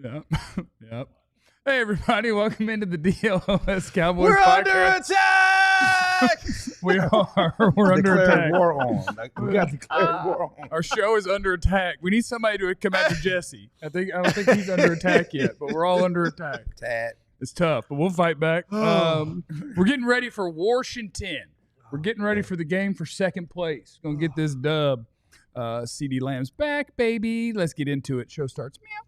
Yep. Yep. Hey, everybody. Welcome into the DLLS Cowboys We're podcast. under attack! We are. We're under attack. War on. We got declared war on. Our show is under attack. We need somebody to come after Jesse. I don't think he's under attack yet, but we're all under attack. Tad. It's tough, but we'll fight back. We're getting ready for Washington. We're getting ready for the game for second place. Gonna get this dub. CeeDee Lamb's back, baby. Let's get into it. Show starts. Meow.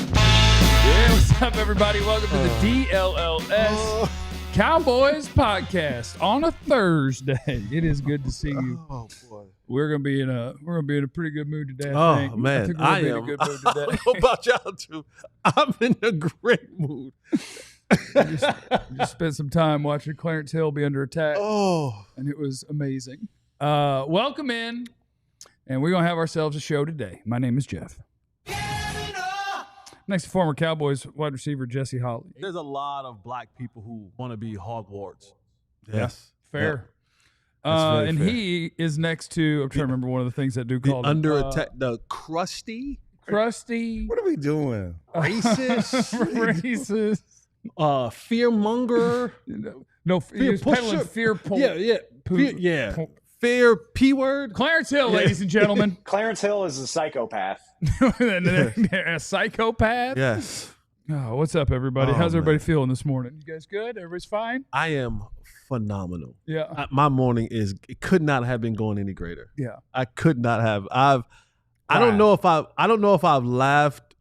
What's up, everybody? Welcome to the DLLS Cowboys podcast on a Thursday. It is good to see you. Oh boy, We're gonna be in a pretty good mood today. Oh, I think. man, I think I we're gonna be in am. a good mood I today. don't know about y'all too. I'm in a great mood. just spent some time watching Clarence Hill be under attack, and it was amazing. Welcome in, and we're gonna have ourselves a show today. My name is Jeff. Next to former Cowboys wide receiver Jesse Holley. There's a lot of black people who want to be Hogwarts. Yes, Fair. very And fair. he is next to, I'm trying to remember one of the things that do The call under attack, the crusty, Krusty. What are we doing? racist, Racist. fearmonger. No, he was peddling fear. Fear P word. Clarence Hill, ladies and gentlemen. Clarence Hill is a psychopath. A psychopath? Yes, Oh, what's up, everybody? Oh, How's everybody man. feeling this morning? You guys good? Everybody's fine? I am phenomenal. Yeah. My morning it could not have been going any greater. Yeah. I could not have. I don't know if I've laughed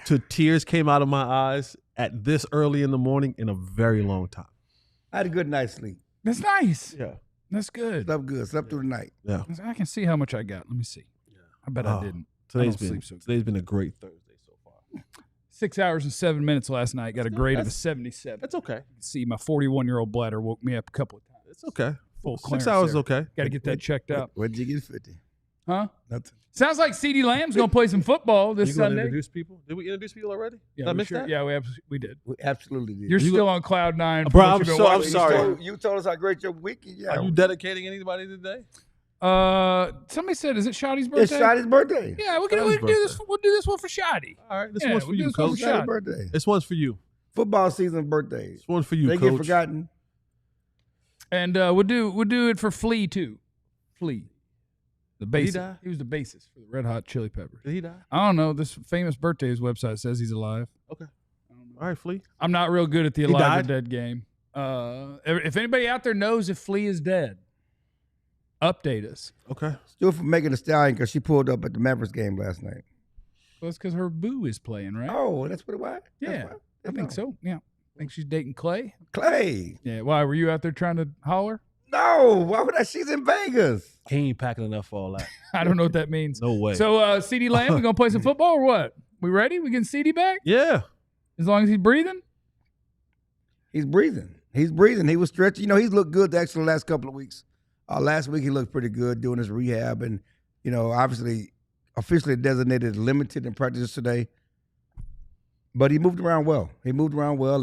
to tears came out of my eyes at this early in the morning in a very long time. I had a good night's sleep. That's nice. Yeah. That's good. Slept good. Slept through the night. Yeah. I can see how much I got. Let me see. I bet I Oh, didn't. Today's don't sleep so good. been a great Thursday so far. 6 hours and 7 minutes last night. Got a grade of a 77. That's okay. See, my 41-year-old bladder woke me up a couple of times. It's okay. Full 6 hours there. okay. Got to get that checked out. Where'd you get 50? Huh? Nothing. Sounds like CeeDee Lamb's going to play some football this You gonna Sunday. introduce people? Did we introduce people already? Yeah, Did I we miss sure- that? Yeah, we did. We absolutely did. You're You still on cloud nine. Bro, from what I'm you've been so- I'm watching. sorry. You told us how great your weekend. Yeah. Are you dedicating anybody today? Somebody said, is it Shotty's It's birthday? Shotty's birthday. Yeah, we Shotty's can do this. We'll do this one for Shotty. All right, this Yeah, one's for we'll do you, this one for coach. Shotty. Shotty's birthday. This one's for you. Football season birthdays. This one's for you, They coach. get forgotten. And we'll do it for Flea too. Flea, the Did he bassist. die? He was the bassist for the Red Hot Chili Peppers. Did he die? I don't know. This famous birthdays website says he's alive. Okay. All right, Flea. I'm not real good at the He alive or died? dead game. If anybody out there knows if Flea is dead, update us. Okay. Still for Megan Thee Stallion because she pulled up at the Mavericks game last night. Well, it's because her boo is playing, right? Oh, that's what it was? That's yeah, why? I think so. Yeah, I think she's dating Clay. Clay. Yeah. Why were you out there trying to holler? No. Why would I? She's in Vegas. He ain't packing enough for all that. I don't know what that means. No way. So, CeeDee Lamb, we gonna play some football or what? We ready? We getting CeeDee back? yeah. As long as he's breathing? He's breathing. He's breathing. He was stretching. You know, he's looked good actually the last couple of weeks. Last week he looked pretty good doing his rehab and, obviously officially designated limited in practice today. But he moved around well.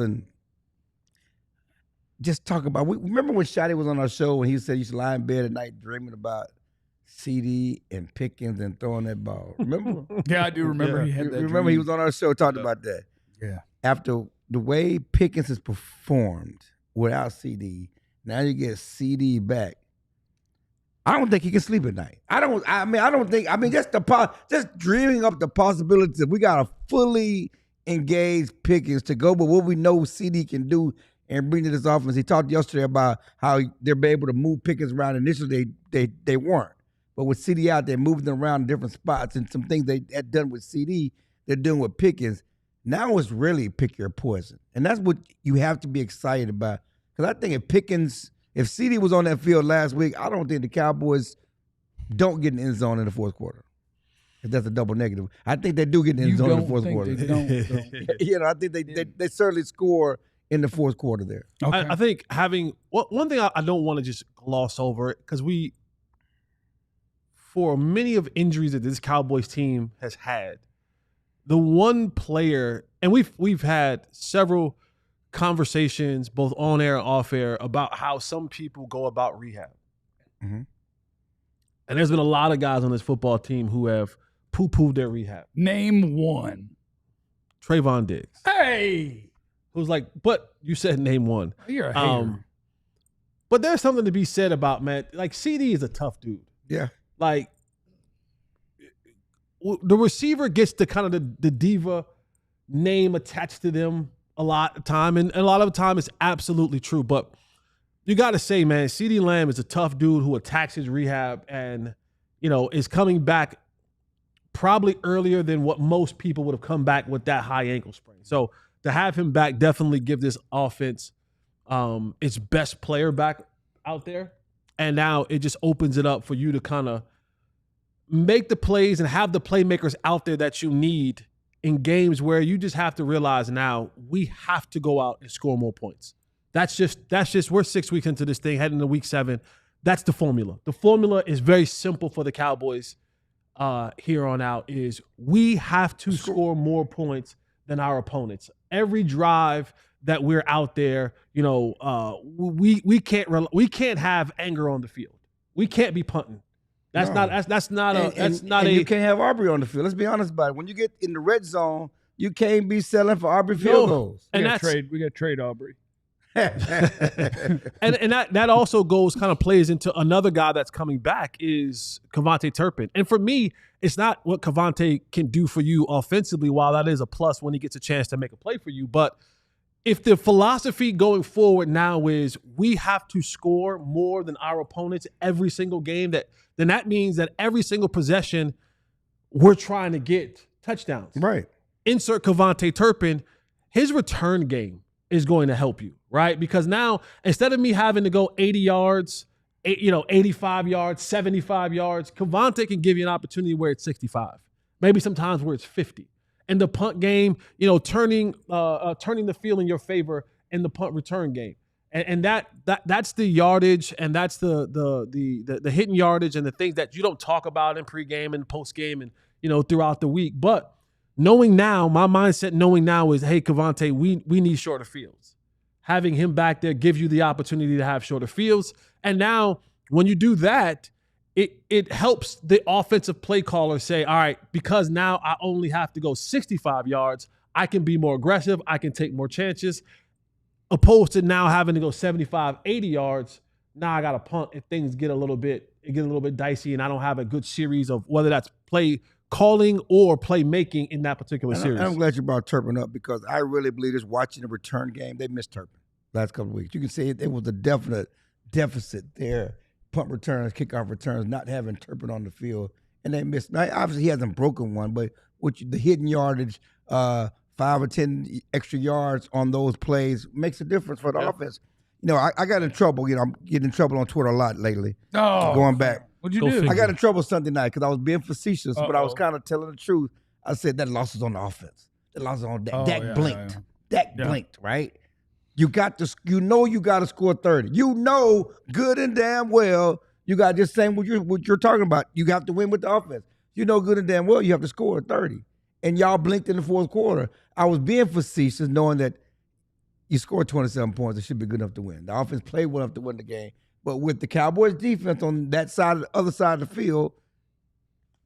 And just talk about, remember when Shotty was on our show and he said he used to lie in bed at night dreaming about CeeDee and Pickens and throwing that ball. Remember? Yeah, I do remember Yeah. he had that. Remember dream. he was on our show talking about that. Yeah. After the way Pickens has performed without CeeDee, now you get CeeDee back. I don't think he can sleep at night. Just dreaming up the possibility that we got a fully engaged Pickens to go, but what we know CeeDee can do and bring to this offense. He talked yesterday about how they're able to move Pickens around. Initially, they weren't. But with CeeDee out, they're moving them around in different spots, and some things they had done with CeeDee, they're doing with Pickens. Now it's really pick your poison. And that's what you have to be excited about. Because I think if If CeeDee was on that field last week, I don't think the Cowboys don't get in the end zone in the fourth quarter. If that's a double negative. I think they do get in the end zone in the fourth quarter. They don't. I think they certainly score in the fourth quarter there. Okay. I think having one thing I don't want to just gloss over because for many of injuries that this Cowboys team has had, the one player, and we've had several conversations both on air and off air about how some people go about rehab. Mm-hmm. And there's been a lot of guys on this football team who have poo-pooed their rehab. Name one. Trayvon Diggs. Hey. Who's like, but you said name one. You're a hater. But there's something to be said about, man, like CeeDee is a tough dude. Yeah. Like the receiver gets the kind of the diva name attached to them a lot of time. And a lot of the time it's absolutely true. But you got to say, man, CeeDee Lamb is a tough dude who attacks his rehab and, is coming back probably earlier than what most people would have come back with that high ankle sprain. So to have him back definitely give this offense its best player back out there. And now it just opens it up for you to kind of make the plays and have the playmakers out there that you need in games where you just have to realize now we have to go out and score more points. That's just we're 6 weeks into this thing, heading to week 7. That's the formula. The formula is very simple for the Cowboys here on out is we have to score more points than our opponents. Every drive that we're out there, we can't have anger on the field. We can't be punting. That's not you can't have Aubrey on the field. Let's be honest about it. When you get in the red zone, you can't be selling for Aubrey field goals. We got to trade Aubrey. and that also kind of plays into another guy that's coming back is KaVontae Turpin. And for me, it's not what KaVontae can do for you offensively, while that is a plus when he gets a chance to make a play for you. But if the philosophy going forward now is we have to score more than our opponents every single game, then that means that every single possession we're trying to get touchdowns. Right. Insert KaVontae Turpin, his return game is going to help you, right? Because now instead of me having to go 80 yards, 85 yards, 75 yards, KaVontae can give you an opportunity where it's 65, maybe sometimes where it's 50. And the punt game, turning the field in your favor in the punt return game. And that's the yardage, and that's the hitting yardage and the things that you don't talk about in pregame and postgame and throughout the week. But knowing now, my mindset knowing now is, hey, KaVontae, we need shorter fields. Having him back there gives you the opportunity to have shorter fields. And now when you do that, it helps the offensive play caller say, all right, because now I only have to go 65 yards, I can be more aggressive, I can take more chances, opposed to now having to go 75, 80 yards. Now I got to punt if things get a little bit dicey and I don't have a good series of whether that's play calling or play making in that particular series. I'm glad you brought Turpin up because I really believe this watching the return game, they missed Turpin last couple of weeks. You can see it was a definite deficit there. Punt returns, kickoff returns, not having Turpin on the field. And they missed. Now, obviously, he hasn't broken one, but the hidden yardage, 5 or 10 extra yards on those plays makes a difference for the offense. I got in trouble. I'm getting in trouble on Twitter a lot lately. Oh, going back. What'd you do? I got in trouble Sunday night because I was being facetious, but I was kind of telling the truth. I said that loss is on the offense. The loss is on Dak. Dak blinked. Dak blinked, right? You got to score 30. Good and damn well you got just saying what you're talking about. You have to win with the offense. Good and damn well you have to score 30. And y'all blinked in the fourth quarter. I was being facetious knowing that you scored 27 points. It should be good enough to win. The offense played well enough to win the game. But with the Cowboys defense on that side, the other side of the field,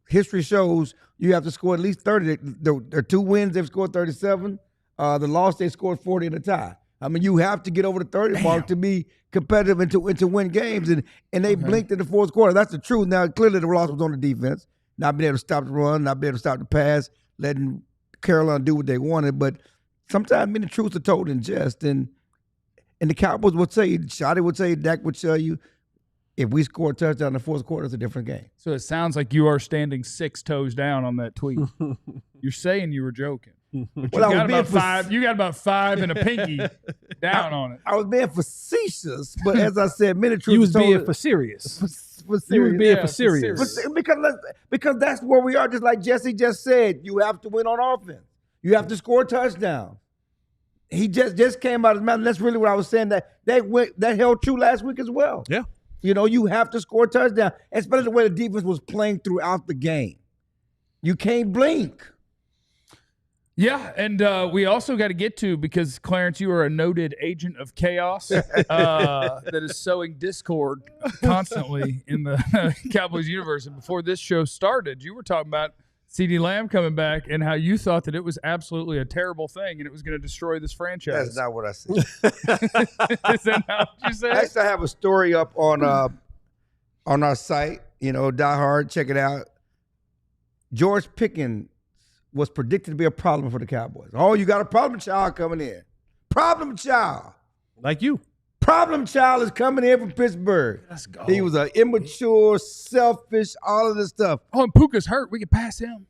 history shows you have to score at least 30. There are 2 wins, they've scored 37. The loss, they scored 40 in a tie. I mean, you have to get over the 30 mark to be competitive and to win games. And they blinked in the fourth quarter. That's the truth. Now, clearly the loss was on the defense. Not being able to stop the run, not being able to stop the pass, letting Carolina do what they wanted. But sometimes the truth are told in jest. And the Cowboys would say, Shotty would say, Dak would tell you, if we score a touchdown in the fourth quarter, it's a different game. So it sounds like you are standing 6 toes down on that tweet. You're saying you were joking. You Well, I was got being about five. You got about five and a pinky down on it. I was being facetious, but as I said, many truths You was told, being for serious. for You was serious. being Yeah, for for serious. serious. Because that's where we are. Just like Jesse just said, you have to win on offense. You have to score a touchdown. He just came out of his mouth. And that's really what I was saying. That held true last week as well. Yeah. You know, you have to score a touchdown, especially the way the defense was playing throughout the game. You can't blink. Yeah, and we also got to get to, because Clarence, you are a noted agent of chaos that is sowing discord constantly in the Cowboys universe. And before this show started, you were talking about CeeDee Lamb coming back and how you thought that it was absolutely a terrible thing and it was going to destroy this franchise. That's not what I said. Is that not what you said? Actually, I have a story up on our site. You know, Die Hard, check it out. George Pickens was predicted to be a problem for the Cowboys. Oh, you got a problem child coming in. Problem child. Like you. Problem child is coming in from Pittsburgh. Let's go. He was an immature, selfish, all of this stuff. Oh, and Puka's hurt. We can pass him.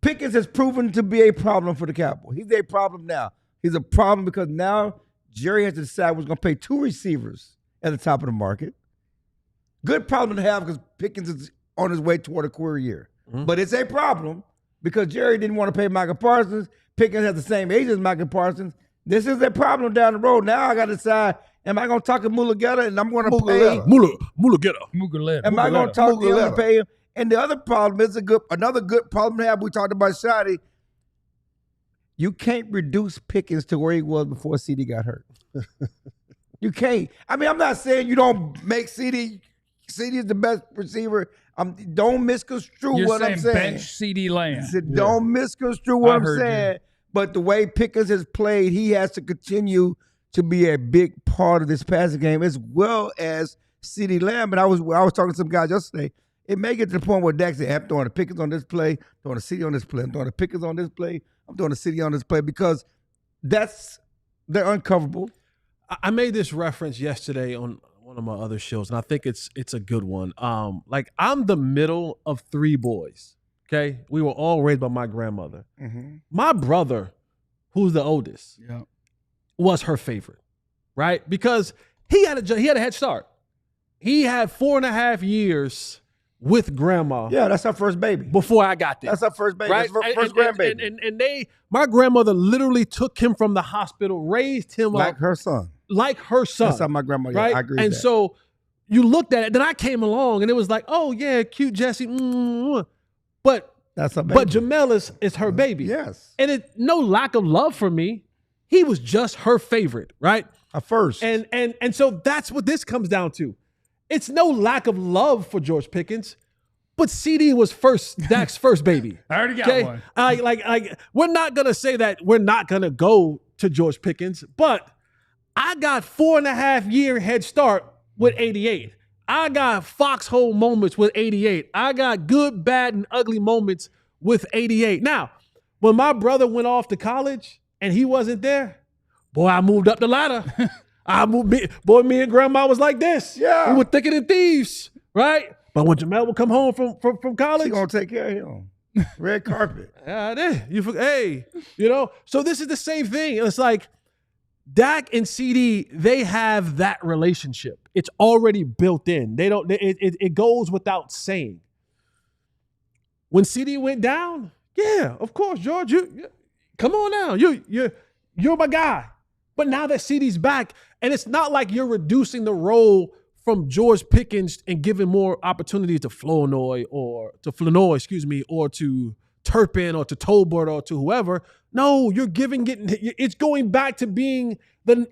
Pickens has proven to be a problem for the Cowboys. He's a problem now. He's a problem because now Jerry has to decide who's going to pay two receivers at the top of the market. Good problem to have because Pickens is on his way toward a career year. Mm-hmm. But it's a problem because Jerry didn't want to pay Michael Parsons. Pickens has the same age as Michael Parsons. This is a problem down the road. Now I got to decide, am I going to talk to Mulugeta and I'm going to pay? Mulugeta. Am I going to talk to him and pay him? And the other problem is another good problem to have. We talked about Shotty. You can't reduce Pickens to where he was before CeeDee got hurt. You can't. I mean, I'm not saying you don't make CeeDee. CeeDee is the best receiver. Don't misconstrue what I'm saying. Bench CeeDee Lamb. Don't misconstrue what I'm saying. But the way Pickens has played, he has to continue to be a big part of this passing game as well as CeeDee Lamb. And I was talking to some guys yesterday. It may get to the point where Dak said, I'm throwing the Pickens on this play, throwing the CeeDee on this play, I'm throwing the Pickens on this play, I'm throwing the CeeDee on this play because they're uncoverable. I made this reference yesterday on one of my other shows, and I think it's a good one. Like, I'm the middle of three boys, okay? We were all raised by my grandmother. Mm-hmm. My brother, who's the oldest, was her favorite, right? Because he had a head start. He had 4.5 years with grandma. Yeah, that's her first baby. Before I got there. That's her first baby. Right? That's her first grandbaby. And my grandmother literally took him from the hospital, raised him like up. her son. Like her son. That's how my grandma, right? I agree and with that. so you looked at it, then I came along and it was like, oh yeah, cute Jesse. But that's her baby. But Jamel is her baby. Yes. And it no lack of love for me. He was just her favorite, right? A first. And so that's what this comes down to. It's no lack of love for George Pickens, but CeeDee was Dak's first baby. I already got one. Like we're not gonna say that we're not gonna go to George Pickens, but I got 4.5 year head start with 88. I got foxhole moments with 88. I got good, bad, and ugly moments with 88. Now, when my brother went off to college and he wasn't there, boy, I moved up the ladder. Me and grandma was like this. Yeah. We were thicker than thieves, right? But when Jamel would come home from college, she gonna take care of him. Red carpet. So this is the same thing. It's like Dak and CeeDee, they have that relationship. It's already built in. It goes without saying. When CeeDee went down, yeah, of course, George, you come on now. You're my guy. But now that CeeDee's back, and it's not like you're reducing the role from George Pickens and giving more opportunity to Flournoy or to Turpin or to Tolbert or to whoever. No, it's going back to being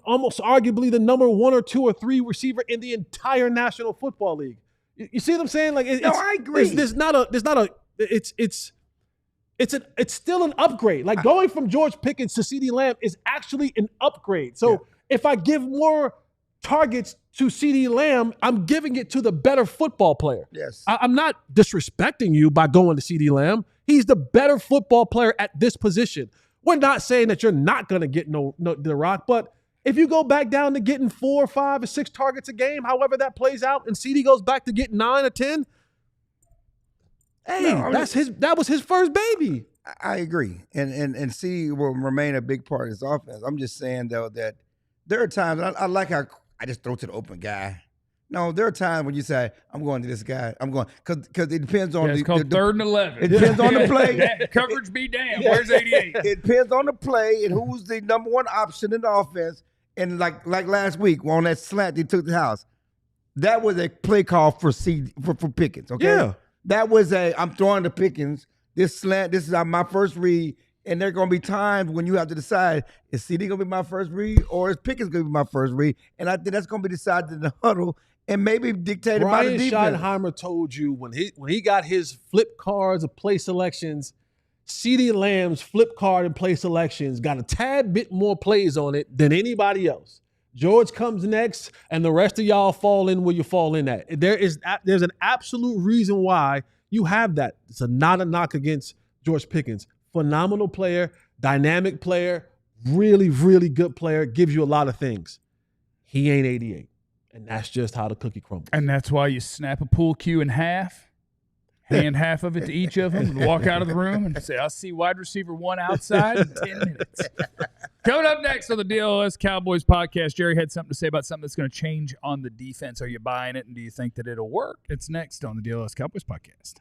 almost arguably the number 1 or 2 or 3 receiver in the entire National Football League. You see what I'm saying? Like, I agree. It's still an upgrade. Like, going from George Pickens to CeeDee Lamb is actually an upgrade. So if I give more targets to CeeDee Lamb, I'm giving it to the better football player. Yes. I'm not disrespecting you by going to CeeDee Lamb. He's the better football player at this position. We're not saying that you're not going to get the rock, but if you go back down to getting 4 or 5 or 6 targets a game, however that plays out, and CeeDee goes back to getting 9 or 10, that was his first baby. I agree, and C will remain a big part of this offense. I'm just saying though that there are times I like how I just throw to the open guy. No, there are times when you say I'm going to this guy. I'm going because it depends on It's called 3rd and 11. It depends on the play. Coverage be damned. Where's 88? It depends on the play and who's the number one option in the offense. And like last week on that slant they took the house, that was a play call for Pickens. Okay, Yeah. That was I'm throwing to Pickens. This slant, this is my first read, and there are going to be times when you have to decide, is CD going to be my first read or is Pickens going to be my first read? And I think that's going to be decided in the huddle and maybe dictated by the defense. Brian Schottenheimer told you when he got his flip cards of play selections, CeeDee Lamb's flip card and play selections got a tad bit more plays on it than anybody else. George comes next, and the rest of y'all fall in where you fall in at. There's an absolute reason why you have that. It's not a knock against George Pickens. Phenomenal player, dynamic player, really, really good player, gives you a lot of things. He ain't 88, and that's just how the cookie crumbles. And that's why you snap a pool cue in half, hand half of it to each of them, and walk out of the room and say, I'll see wide receiver 1 outside in 10 minutes. Coming up next on the DLLS Cowboys podcast, Jerry had something to say about something that's going to change on the defense. Are you buying it, and do you think that it'll work? It's next on the DLLS Cowboys podcast.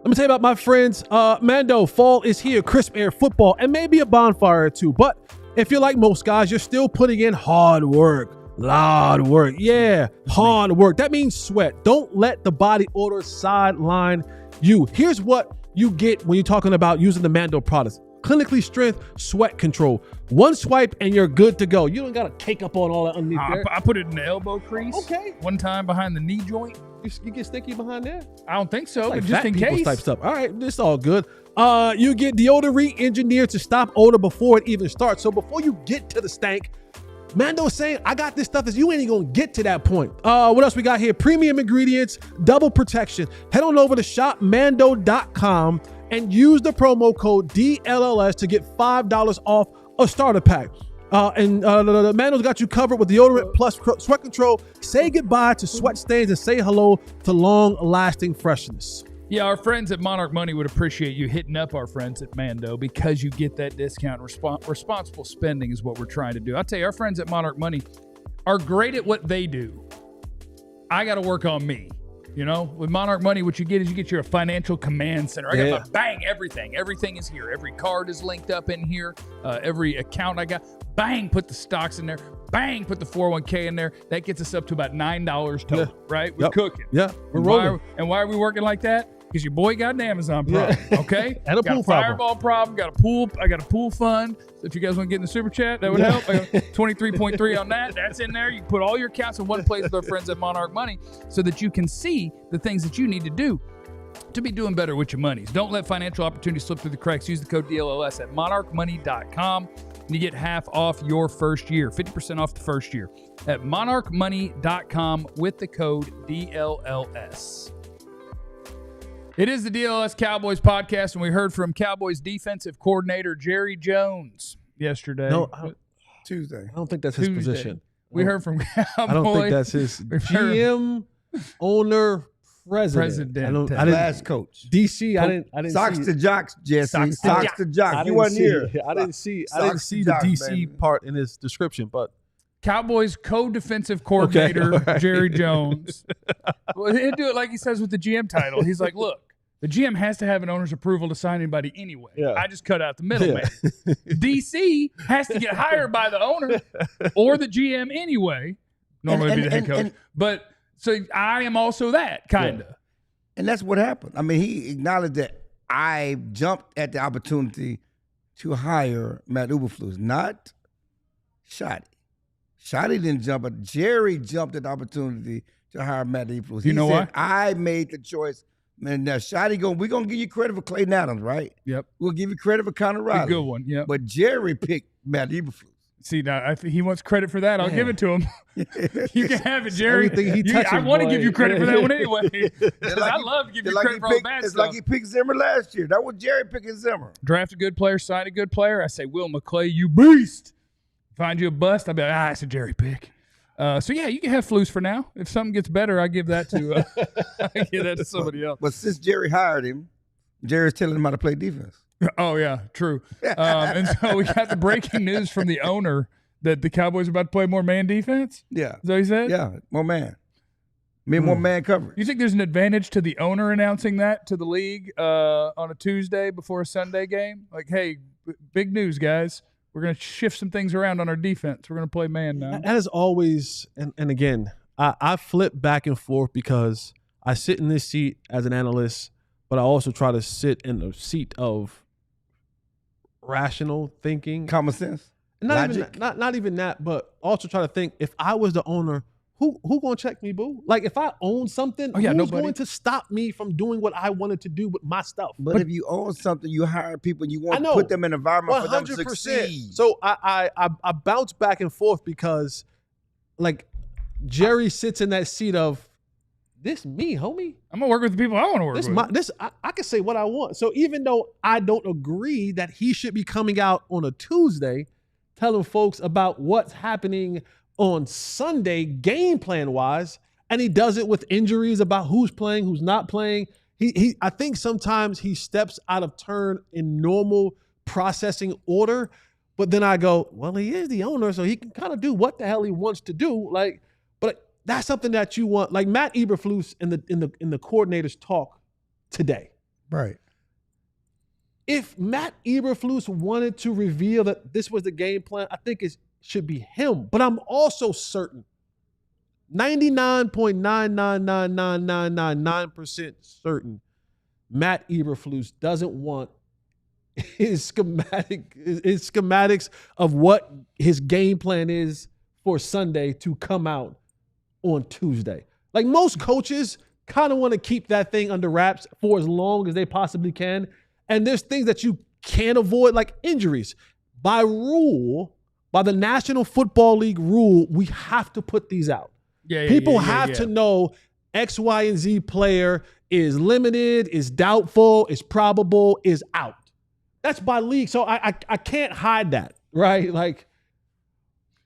Let me tell you about my friends. Mando, fall is here, crisp air, football, and maybe a bonfire or two. But if you're like most guys, you're still putting in hard work. Hard work. Yeah, hard work. That means sweat. Don't let the body odor sideline you. Here's what you get when you're talking about using the Mando products. Clinically strength sweat control. One swipe and you're good to go. You don't got to cake up on all that underneath there. I put it in the elbow crease. Okay. One time behind the knee joint. You get sticky behind there? I don't think so, Like but just in case. type stuff. All right, this all good. You get deodorant re-engineered to stop odor before it even starts. So before you get to the stank, Mando's saying, I got this stuff that you ain't even gonna get to that point. What else we got here? Premium ingredients, double protection. Head on over to shopmando.com and use the promo code DLLS to get $5 off a starter pack. The Mando's got you covered with deodorant plus sweat control. Say goodbye to sweat stains and say hello to long-lasting freshness. Yeah, our friends at Monarch Money would appreciate you hitting up our friends at Mando because you get that discount. Responsible spending is what we're trying to do. I'll tell you, our friends at Monarch Money are great at what they do. I got to work on me. You know, with Monarch Money, what you get is you get your financial command center. I got my bang, everything. Everything is here. Every card is linked up in here. Every account I got, bang, put the stocks in there. Bang, put the 401k in there. That gets us up to about $9 total, right? We're cooking. Yeah, we're rolling. Why are we working like that? Because your boy got an Amazon problem, okay? And a got pool a fireball problem. Got a pool. I got a pool fund. So if you guys want to get in the super chat, that would help. 23.3 on that. That's in there. You can put all your accounts in one place with our friends at Monarch Money so that you can see the things that you need to do to be doing better with your monies. Don't let financial opportunities slip through the cracks. Use the code DLLS at monarchmoney.com. And you get half off your first year, 50% off the first year at monarchmoney.com with the code DLLS. It is the DLS Cowboys podcast, and we heard from Cowboys defensive coordinator Jerry Jones yesterday. No, Tuesday. I don't think that's his position. We heard from Cowboys. I don't think that's his GM, owner, president. Last coach. DC. I didn't. Socks see to jocks, Jesse. Socks to jocks. You wasn't here. I didn't see Socks to the jocks, DC baby. part in his description, but Cowboys co-defensive coordinator Okay, all right. Jerry Jones. Well, he'll do it like he says with the GM title. He's like, look, the GM has to have an owner's approval to sign anybody anyway. Yeah. I just cut out the middleman. DC has to get hired by the owner or the GM anyway. Normally it'd be the head coach. But so I am also that, kind of. And that's what happened. I mean, he acknowledged that I jumped at the opportunity to hire Matt Eberflus, not Shotty. Shotty didn't jump, but Jerry jumped at the opportunity to hire Matt Eberflus. You know why? I made the choice. Man, now Shotty we're going to give you credit for Clayton Adams, right? Yep. We'll give you credit for Connor Riley. Good one, yep. But Jerry picked Matt Eberflus. See, now he wants credit for that. I'll give it to him. You can have it, Jerry. Everything he touches, I want to boy. give you credit for that one anyway. I love to give you credit for all the bad It's stuff. like he picked Zimmer last year. That was Jerry picking Zimmer. Draft a good player, sign a good player. I say, Will McClay, you beast. Find you a bust. I'll be like, it's a Jerry pick. So yeah, you can have Flus for now. If something gets better, I give that to somebody else. But since Jerry hired him, Jerry's telling him how to play defense. Oh, yeah, true. And so we got the breaking news from the owner that the Cowboys are about to play more man defense. Yeah. Is that what he said? Yeah, more man. More man coverage. You think there's an advantage to the owner announcing that to the league on a Tuesday before a Sunday game? Like, hey, big news, guys. We're going to shift some things around on our defense. We're going to play man now. That is always, and again, I flip back and forth because I sit in this seat as an analyst, but I also try to sit in the seat of rational thinking. Common sense. Not Logic. even that, but also try to think, if I was the owner, who gonna check me, boo? Like, if I own something, who's going to stop me from doing what I wanted to do with my stuff? But if you own something, you hire people, you want to put them in an environment for them to succeed. So I bounce back and forth because, like, Jerry sits in that seat of, this me, homie. I'm going to work with the people I want to work with. I can say what I want. So even though I don't agree that he should be coming out on a Tuesday telling folks about what's happening on Sunday, game plan wise, and he does it with injuries about who's playing, who's not playing. I think sometimes he steps out of turn in normal processing order, but then I go, well, he is the owner, so he can kind of do what the hell he wants to do. Like, but that's something that you want. Like Matt Eberflus in the coordinators talk today. Right. If Matt Eberflus wanted to reveal that this was the game plan, I think it should be him. But I'm also certain, 99.9999999% certain, Matt Eberflus doesn't want his schematics of what his game plan is for Sunday to come out on Tuesday. Like, most coaches kind of want to keep that thing under wraps for as long as they possibly can. And there's things that you can't avoid, like injuries. By rule, by the National Football League rule, we have to put these out. People have to know X, Y, and Z player is limited, is doubtful, is probable, is out. That's by league. So I can't hide that, right? Like,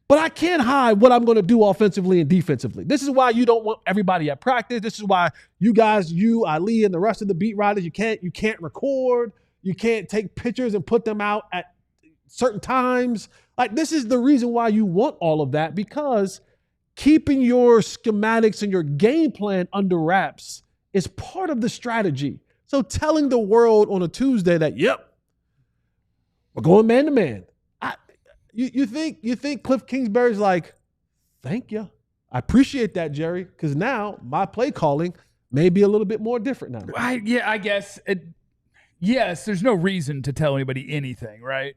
but I can't hide what I'm going to do offensively and defensively. This is why you don't want everybody at practice. This is why you guys, Ali, and the rest of the beat writers, you can't record. You can't take pictures and put them out at certain times. Like, this is the reason why you want all of that, because keeping your schematics and your game plan under wraps is part of the strategy. So telling the world on a Tuesday that, yep, we're going man to man. You think Cliff Kingsbury's like, thank you. I appreciate that, Jerry, because now my play calling may be a little bit more different now. I guess. Yes, there's no reason to tell anybody anything, right?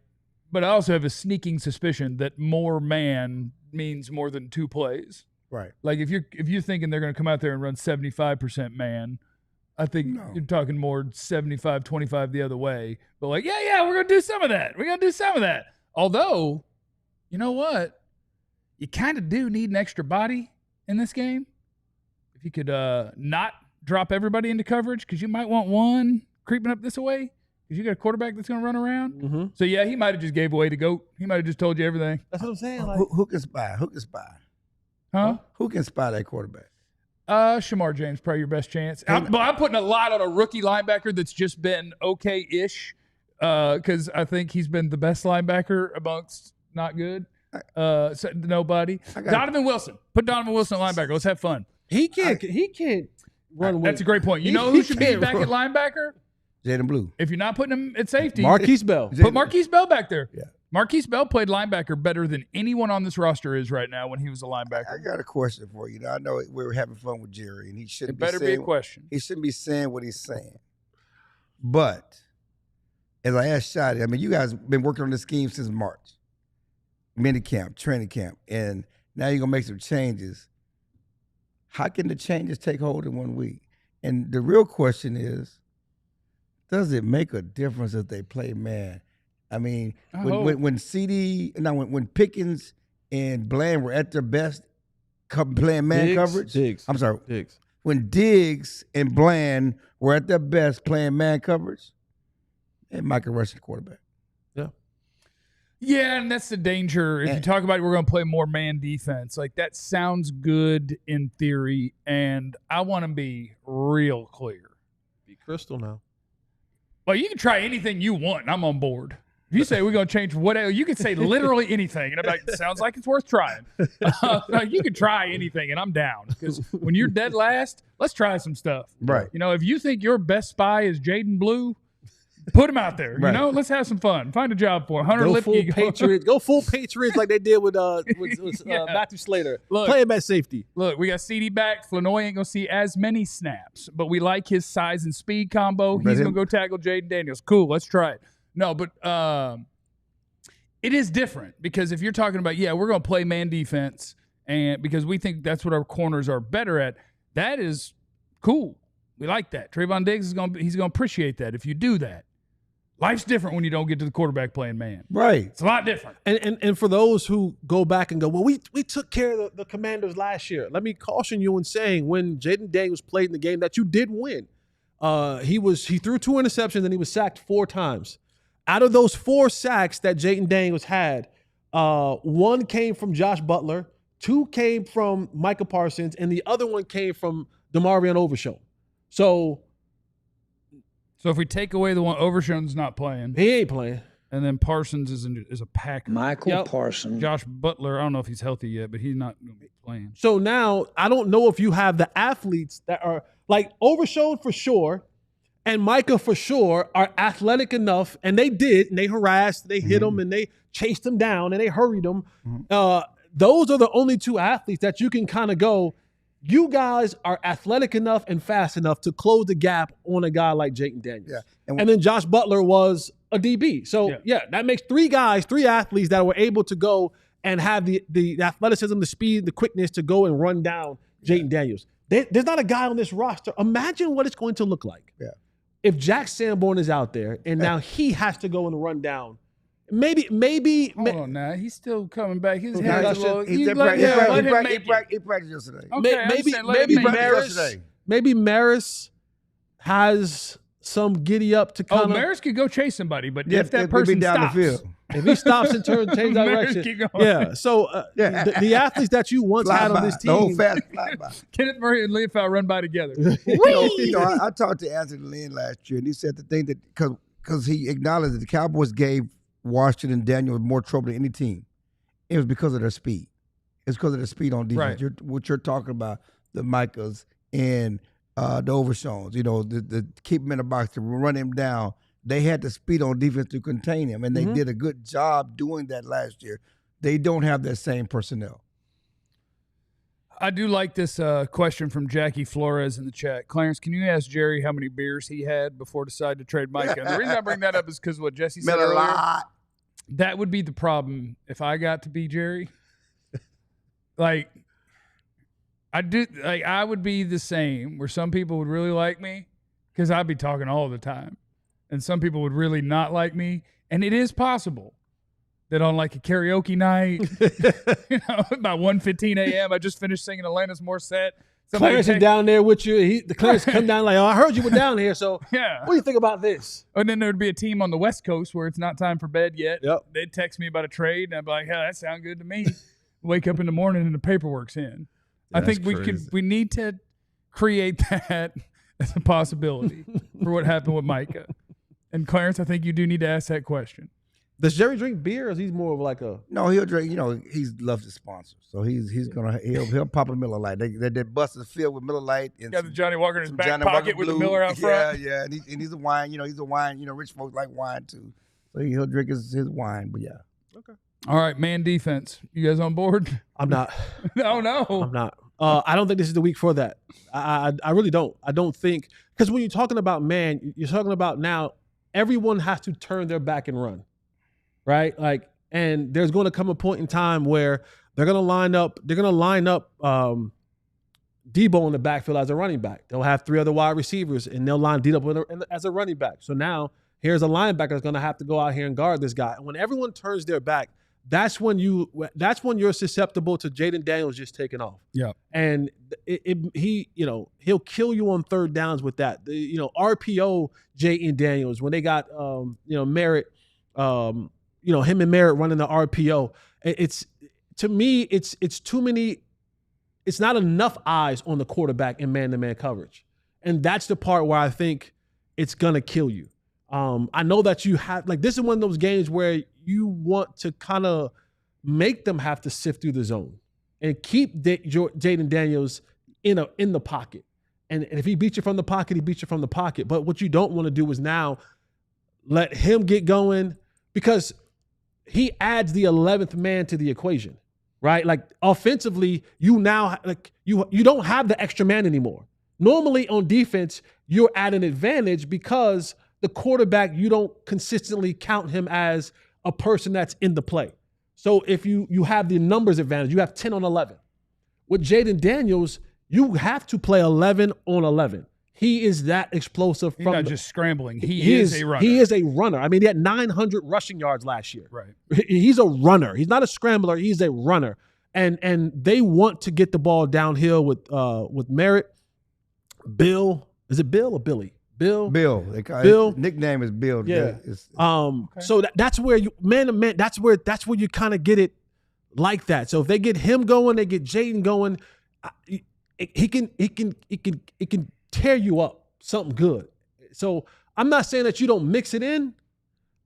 But I also have a sneaking suspicion that more man means more than two plays. Right. Like, if you're thinking they're going to come out there and run 75% man, I think you're talking more 75-25 the other way. But like, yeah, we're going to do some of that. We're going to do some of that. Although, you know what? You kind of do need an extra body in this game. If you could not drop everybody into coverage, because you might want one creeping up this way, because you got a quarterback that's going to run around. Mm-hmm. So, yeah, he might have just gave away the GOAT. He might have just told you everything. That's what I'm saying. Like, Who can spy? Who can spy? Huh? Who can spy that quarterback? Shamar James, probably your best chance. I'm putting a lot on a rookie linebacker that's just been okay-ish, because I think he's been the best linebacker amongst not good. So nobody. Donovan Wilson. Put Donovan Wilson at linebacker. Let's have fun. He can't run. That's a great point. You know who should be back at linebacker? Jaden Blue. If you're not putting him at safety, Marquise Bell. Put Marquise Bell back there. Yeah. Marquise Bell played linebacker better than anyone on this roster is right now when he was a linebacker. I got a question for you. Now, I know we were having fun with Jerry, and he shouldn't It better be a question. He shouldn't be saying what he's saying. But as I asked Shotty, I mean, you guys been working on this scheme since March. Mini camp, training camp, and now you're going to make some changes. How can the changes take hold in 1 week? And the real question is, does it make a difference if they play man? I mean, when Pickens and Bland were at their best playing man coverage. I'm sorry. Diggs. When Diggs and Bland were at their best playing man coverage, and Michael Rush the quarterback. Yeah, and that's the danger. If you talk about we're going to play more man defense, like that sounds good in theory, and I want to be real clear. Be crystal now. Well, you can try anything you want, and I'm on board. If you say we're going to change whatever, you can say literally anything. And I'm like, sounds like it's worth trying. You can try anything, and I'm down. Because when you're dead last, let's try some stuff. Right. You know, if you think your best spy is Jayden Blue, put him out there. Right. You know, let's have some fun. Find a job for him. Hunter Go Lipke. full Patriots. Go full Patriots like they did with Yeah. Matthew Slater. Look. Play him at safety. Look, we got CeeDee back. Flanoy ain't going to see as many snaps, but we like his size and speed combo. He's going to go tackle Jayden Daniels. Cool, let's try it. No, but it is different because if you're talking about, we're going to play man defense and because we think that's what our corners are better at, that is cool. We like that. Trayvon Diggs he's going to appreciate that if you do that. Life's different when you don't get to the quarterback playing man. Right. It's a lot different. And for those who go back and go, well, we took care of the Commanders last year. Let me caution you in saying when Jayden Daniels played in the game that you did win. He threw 2 interceptions and he was sacked 4 times. Out of those 4 sacks that Jayden Daniels had, 1 came from Josh Butler, 2 came from Micah Parsons, and the other one came from DeMarvion Overshown. So if we take away the one Overshown's not playing, he ain't playing. and then Parsons is a Packer. Michael Parsons. Josh Butler, I don't know if he's healthy yet, but he's not going to be playing. So now I don't know if you have the athletes that are like Overshown for sure and Micah for sure are athletic enough, and they did, and they harassed, they hit him, and they chased him down, and they hurried him. Those are the only 2 athletes that you can kind of go, you guys are athletic enough and fast enough to close the gap on a guy like Jayden Daniels. Yeah. And then Josh Butler was a DB. So, that makes 3 athletes that were able to go and have the athleticism, the speed, the quickness to go and run down Jayden Daniels. There's not a guy on this roster. Imagine what it's going to look like. Yeah. If Jack Sanborn is out there and now he has to go and run down, maybe. Hold on now. He's still coming back. His He head's a little. practiced yesterday. Okay, maybe Maris has some giddy up to kind of. Maris could go chase somebody, but Yeah, if that it'll be person down stops, the field. If he stops and change Maris direction, keep going. yeah. So the athletes that you once had on this The whole team, fast fly by. Kenneth Murray and Leofow run by together. I talked to Anthony Lynn last year, and he said the thing that because he acknowledged that the Cowboys gave Washington Daniels more trouble than any team. It was because of their speed. It's because of their speed on defense. Right. What you're talking about, the Micahs and the Overshawns, the keep him in the box to run him down. They had the speed on defense to contain him, and they did a good job doing that last year. They don't have that same personnel. I do like this question from Jackie Flores in the chat. Clarence, can you ask Jerry how many beers he had before deciding to trade Micah? And the reason I bring that up is because what Jesse said earlier. Lot. That would be the problem if I got to be Jerry. I would be the same, where some people would really like me because I'd be talking all the time. And some people would really not like me. And it is possible that on like a karaoke night, about 1:15 a.m., I just finished singing Alanis Morissette. Clarence is down there with you. The Clarence come down like, I heard you were down here, so yeah. What do you think about this? And then there would be a team on the West Coast where it's not time for bed yet. Yep. They'd text me about a trade, and I'd be like, that sounds good to me. Wake up in the morning and the paperwork's in. I think we need to create that as a possibility for what happened with Micah. And Clarence, I think you do need to ask that question. Does Jerry drink beer, or is he more of like a? No, he'll drink. He loves his sponsors, so he'll pop a Miller Lite. That bus is filled with Miller Lite. And Got the Johnny Walker in his back Johnny pocket Walker with the Blue. Miller out front. Yeah, and he's a wine. He's a wine. Rich folks like wine too, so he'll drink his wine. But yeah. Okay. All right, man defense. You guys on board? I'm not. No. I'm not. I don't think this is the week for that. I really don't. I don't think, because when you're talking about man, you're talking about now everyone has to turn their back and run, right? And there's going to come a point in time where they're going to line up Debo in the backfield as a running back. They'll have 3 other wide receivers, and they'll line Debo as a running back. So now here's a linebacker that's going to have to go out here and guard this guy. And when everyone turns their back, that's when you're susceptible to Jayden Daniels just taking off. Yeah. And he'll kill you on third downs with that. RPO Jayden Daniels, when they got Merritt, him and Merritt running the RPO. It's too many. It's not enough eyes on the quarterback in man-to-man coverage. And that's the part where I think it's gonna kill you. I know that you have, like, this is one of those games where you want to kind of make them have to sift through the zone and keep Jayden Daniels in the pocket. And if he beats you from the pocket, he beats you from the pocket. But what you don't want to do is now let him get going, because he adds the 11th man to the equation, right? Like, offensively, you now, like, you don't have the extra man anymore. Normally on defense, you're at an advantage because the quarterback, you don't consistently count him as a person that's in the play. So if you have the numbers advantage, you have 10 on 11. With Jayden Daniels, you have to play 11 on 11. He is that explosive. He's not just scrambling. He is a runner. He is a runner. I mean, he had 900 rushing yards last year. Right. He's a runner. He's not a scrambler. He's a runner. And they want to get the ball downhill with Merritt. Bill, is it Bill or Billy? Bill. His nickname is Bill. Yeah. Okay. So that's where you man to man. That's where you kind of get it like that. So if they get him going, they get Jayden going. He can tear you up something good. So I'm not saying that you don't mix it in,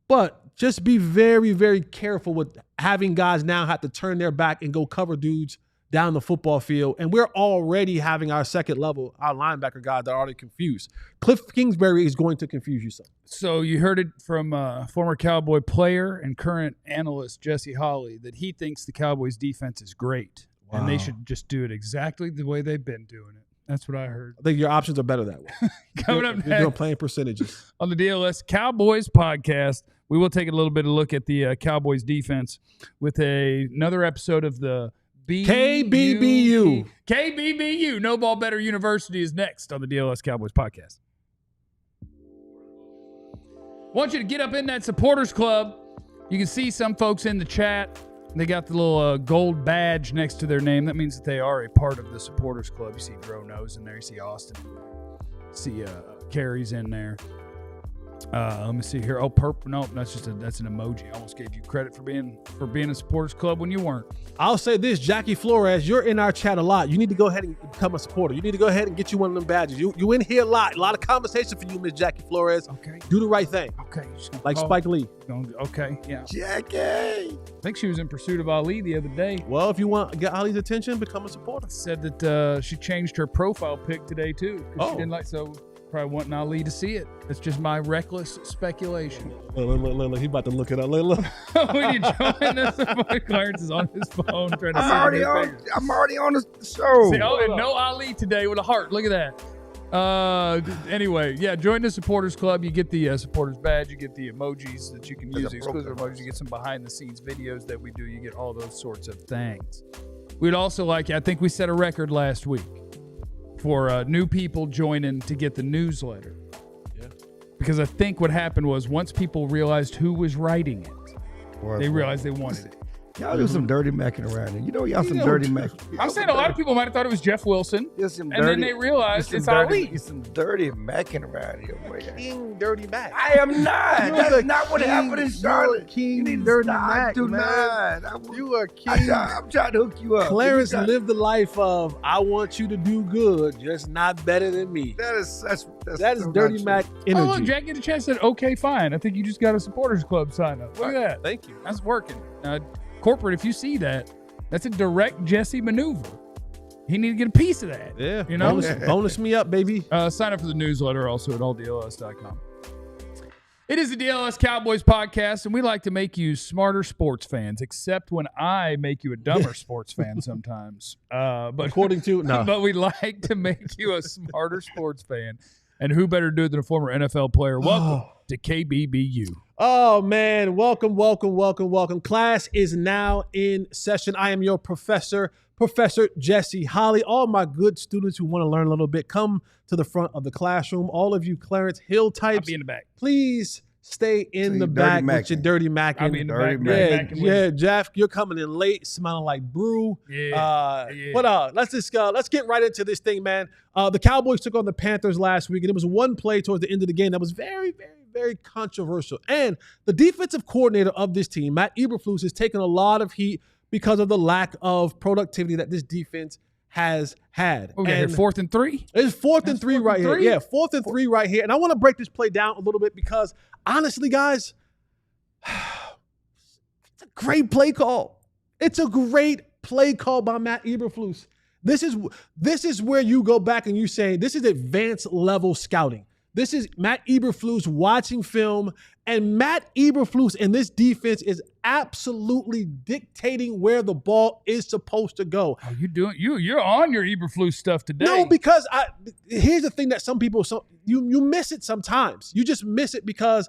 but just be very, very careful with having guys now have to turn their back and go cover dudes down the football field. And we're already having our second level, our linebacker guys that are already confused. Cliff Kingsbury is going to confuse you some. So you heard it from former Cowboy player and current analyst Jesse Holley that he thinks the Cowboys defense is great. Wow. And they should just do it exactly the way they've been doing it. That's what I heard. I think your options are better that way. Coming up next, you're doing playing percentages. On the DLS Cowboys podcast, we will take a little bit of a look at the Cowboys defense with another episode of the KBBU. KBBU. No Ball Better University is next on the DLS Cowboys podcast. Want you to get up in that supporters club. You can see some folks in the chat. They got the little gold badge next to their name. That means that they are a part of the supporters club. You see Dro Nose in there. You see Austin in there. See Carrie's in there. Let me see here. Oh, purple. No, that's an emoji. I almost gave you credit for being a supporters club when you weren't. I'll say this, Jackie Flores, you're in our chat a lot. You need to go ahead and become a supporter. You need to go ahead and get you one of them badges. You in here a lot of conversation for you, Miss Jackie Flores. Okay. Do the right thing. Okay. Like Spike Lee. Okay, yeah. Jackie. I think she was in pursuit of Ali the other day. Well, if you want to get Ali's attention, become a supporter. Said that she changed her profile pic today too. She didn't like so. Probably wanting Ali to see it. It's just my reckless speculation. Look, he's about to look it up. Look. When you join us, Clarence is on his phone trying to I'm already on the show. See, and no Ali today with a heart. Look at that. Anyway, yeah, join the supporters club. You get the supporters badge. You get the emojis that you can use, the exclusive emojis. You get some behind the scenes videos that we do. You get all those sorts of things. We'd also like, I think we set a record last week for new people joining to get the newsletter. Yeah. Because I think what happened was once people realized who was writing it, they realized they wanted it. Y'all do some dirty macking around here. You know y'all some dirty macking. I'm saying a lot of people might have thought it was Jeff Wilson, then they realized it's Ali. You're some dirty macking around here. King Dirty Mac. I am not. That's not what happened in Charlotte. King Dirty Mac. Do not. You are king. I'm trying to hook you up. Clarence lived the life of I want you to do good, just not better than me. That is so Dirty Mac energy. Oh look, Jack get a chance said, okay, fine. I think you just got a supporters club sign up. Look at that. Thank you. That's working. Corporate, if you see that, that's a direct Jesse maneuver. He need to get a piece of that. Yeah. You know? Bonus me up, baby. Sign up for the newsletter also at alldlls.com. It is the DLS Cowboys podcast, and we like to make you smarter sports fans, except when I make you a dumber sports fan sometimes. But according to but we like to make you a smarter sports fan. And who better to do it than a former NFL player? Welcome to KBBU. Oh, man. Welcome. Class is now in session. I am your professor, Professor Jesse Holley. All my good students who want to learn a little bit, come to the front of the classroom. All of you Clarence Hill types, I'll be in the back. Please stay in the back with your dirty macking. I'll be in the back. Yeah, Jeff, you're coming in late, smelling like brew. Yeah. But let's get right into this thing, man. The Cowboys took on the Panthers last week, and it was one play towards the end of the game that was very, very, very controversial. And the defensive coordinator of this team, Matt Eberflus, has taken a lot of heat because of the lack of productivity that this defense has had. We got here 4th and 3. It's 4th and 3 right here. Yeah, 4th and 3 right here. And I want to break this play down a little bit because honestly, guys, it's a great play call. It's a great play call by Matt Eberflus. This is where you go back and you say, this is advanced level scouting. This is Matt Eberflus watching film, and Matt Eberflus in this defense is absolutely dictating where the ball is supposed to go. Oh, you're on your Eberflus stuff today. No, because here's the thing that some people you miss it sometimes. You just miss it because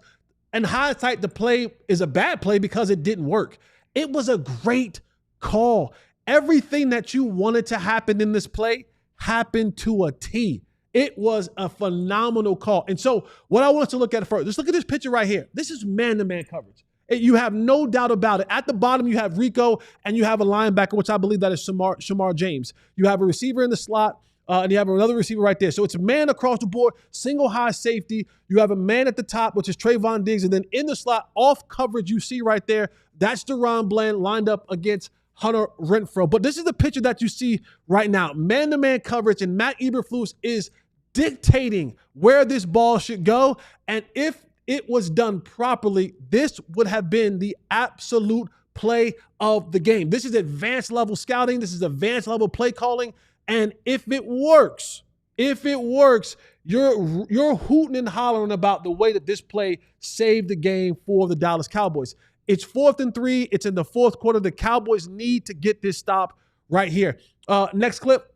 in hindsight the play is a bad play because it didn't work. It was a great call. Everything that you wanted to happen in this play happened to a T. It was a phenomenal call. And so what I want to look at first, let's look at this picture right here. This is man-to-man coverage. You have no doubt about it. At the bottom, you have Rico, and you have a linebacker, which I believe that is Shamar James. You have a receiver in the slot, and you have another receiver right there. So it's man across the board, single high safety. You have a man at the top, which is Trayvon Diggs. And then in the slot, off coverage, you see right there, that's DaRon Bland lined up against Hunter Renfrow. But this is the picture that you see right now. Man-to-man coverage, and Matt Eberflus is dictating where this ball should go. And if it was done properly, this would have been the absolute play of the game. This is advanced level scouting. This is advanced level play calling. And if it works, you're hooting and hollering about the way that this play saved the game for the Dallas Cowboys. It's 4th and 3. It's in the 4th quarter. The Cowboys need to get this stop right here. Next clip.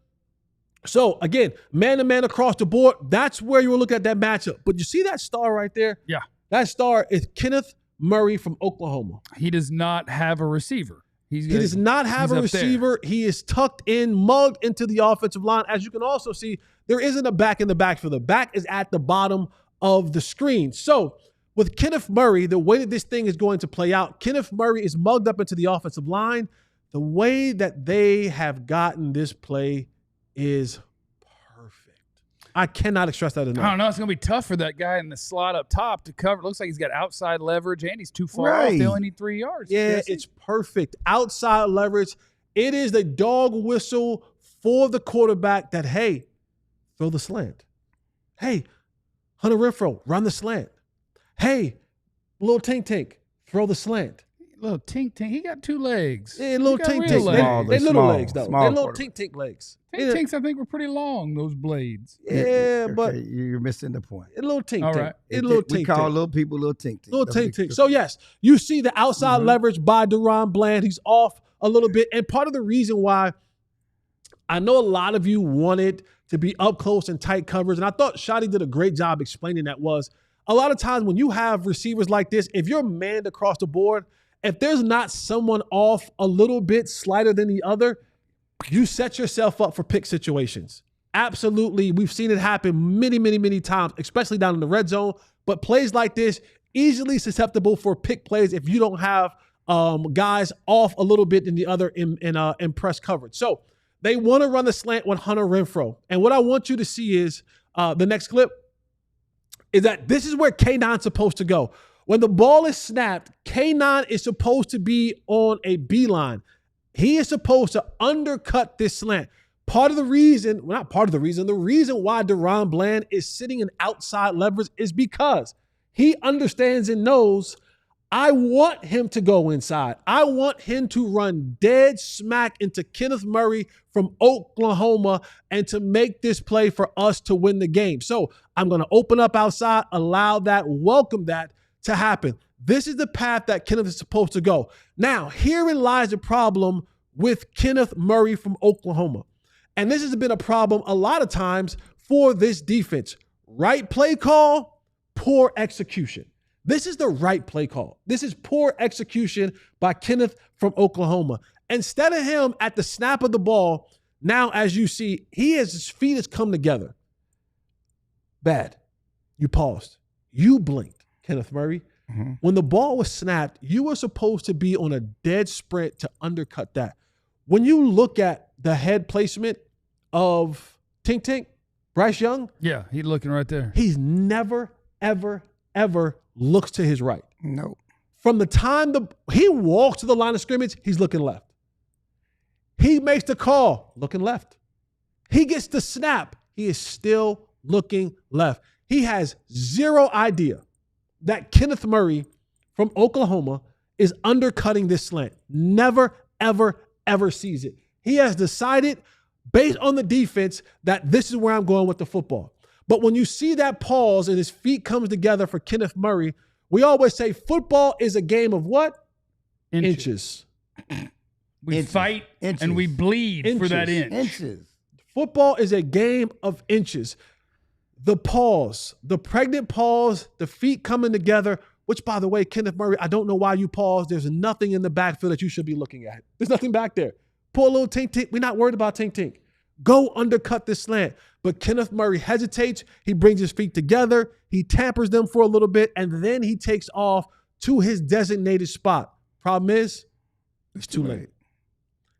So, again, man-to-man across the board, that's where you will look at that matchup. But you see that star right there? Yeah. That star is Kenneth Murray from Oklahoma. He does not have a receiver. He does not have a receiver. There. He is tucked in, mugged into the offensive line. As you can also see, there isn't a back in the backfield. The back is at the bottom of the screen. So, with Kenneth Murray, the way that this thing is going to play out, Kenneth Murray is mugged up into the offensive line. The way that they have gotten this play is perfect. I cannot express that enough. I don't know. It's going to be tough for that guy in the slot up top to cover. It looks like he's got outside leverage and he's too far off. They only need 3 yards. Yeah, Jesse. It's perfect. Outside leverage. It is the dog whistle for the quarterback that, hey, throw the slant. Hey, Hunter Renfrow, run the slant. Hey, little Tink, throw the slant. Little Tink. He got 2 legs. Yeah, little Tink. They're little legs, though. They're little Tink legs. Tinks, I think, were pretty long, those blades. Yeah, okay, but you're missing the point. A little Tink. All right. We call little people little Tink. Little Tink. So, yes, you see the outside leverage by DaRon Bland. He's off a little bit. And part of the reason why I know a lot of you wanted to be up close and tight coverage, and I thought Shadi did a great job explaining that, was a lot of times when you have receivers like this, if you're manned across the board, if there's not someone off a little bit slighter than the other, you set yourself up for pick situations. Absolutely. We've seen it happen many, many, many times, especially down in the red zone. But plays like this, easily susceptible for pick plays if you don't have guys off a little bit than the other in press coverage. So they want to run the slant with Hunter Renfrow. And what I want you to see is the next clip is that this is where K9's supposed to go. When the ball is snapped, K9 is supposed to be on a beeline. He is supposed to undercut this slant. The reason why DaRon Bland is sitting in outside leverage is because he understands and knows I want him to go inside. I want him to run dead smack into Kenneth Murray from Oklahoma and to make this play for us to win the game. So I'm going to open up outside, allow that, welcome that to happen. This is the path that Kenneth is supposed to go. Now, herein lies the problem with Kenneth Murray from Oklahoma. And this has been a problem a lot of times for this defense. Right play call, poor execution. This is the right play call. This is poor execution by Kenneth from Oklahoma. Instead of him at the snap of the ball, now as you see, his feet has come together. Bad. You paused. You blinked. Kenneth Murray, when the ball was snapped, you were supposed to be on a dead sprint to undercut that. When you look at the head placement of Tink, Bryce Young. Yeah, he's looking right there. He's never, ever, ever looks to his right. No. From the time he walks to the line of scrimmage, he's looking left. He makes the call, looking left. He gets the snap. He is still looking left. He has zero idea that Kenneth Murray from Oklahoma is undercutting this slant. Never, ever, ever sees it. He has decided, based on the defense, that this is where I'm going with the football. But when you see that pause and his feet comes together for Kenneth Murray, we always say football is a game of what? Inches. We fight and we bleed for that inch. Inches. Football is a game of inches. The pause, the pregnant pause, the feet coming together, which, by the way, Kenneth Murray, I don't know why you paused. There's nothing in the backfield that you should be looking at. There's nothing back there. Pull a little tink-tink. We're not worried about tink-tink. Go undercut this slant. But Kenneth Murray hesitates. He brings his feet together. He tampers them for a little bit, and then he takes off to his designated spot. Problem is, it's too late.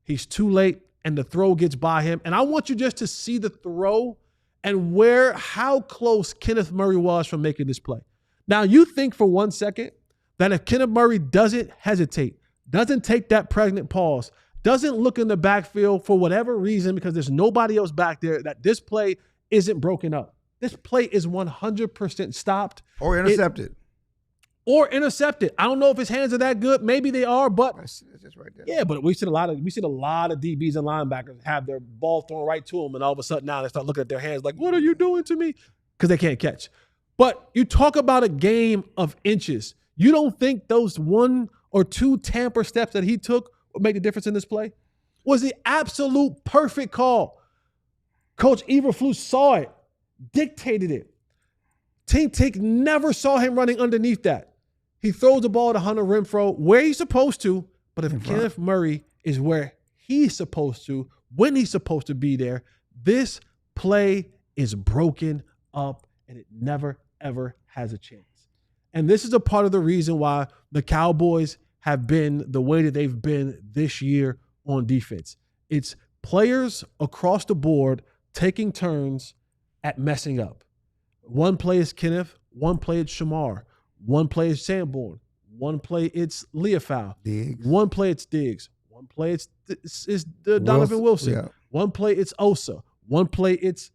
He's too late, and the throw gets by him. And I want you just to see the throw and how close Kenneth Murray was from making this play. Now, you think for 1 second that if Kenneth Murray doesn't hesitate, doesn't take that pregnant pause, doesn't look in the backfield for whatever reason because there's nobody else back there, that this play isn't broken up. This play is 100% stopped. Or intercepted. I don't know if his hands are that good. Maybe they are, but It's just right there. yeah, but we've seen a lot of DBs and linebackers have their ball thrown right to them, and all of a sudden now they start looking at their hands like, what are you doing to me? Because they can't catch. But you talk about a game of inches. You don't think those 1 or 2 tamper steps that he took would make a difference in this play? Was the absolute perfect call. Coach Eberflus saw it, dictated it. Tink never saw him running underneath that. He throws the ball to Hunter Renfrow where he's supposed to, but if Kenneth Murray is where he's supposed to, when he's supposed to be there, this play is broken up and it never, ever has a chance. And this is a part of the reason why the Cowboys have been the way that they've been this year on defense. It's players across the board taking turns at messing up. One play is Kenneth, one play it's Shamar, one play is Sanborn, one play it's Leofau, one play it's Diggs, one play it's Donovan Wilson, yeah. One play it's Osa, one play it's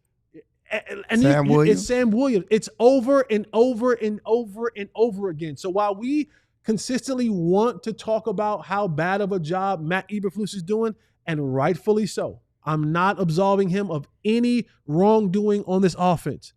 Sam Williams. It's over and over and over and over again. So while we consistently want to talk about how bad of a job Matt Eberflus is doing, and rightfully so, I'm not absolving him of any wrongdoing on this offense.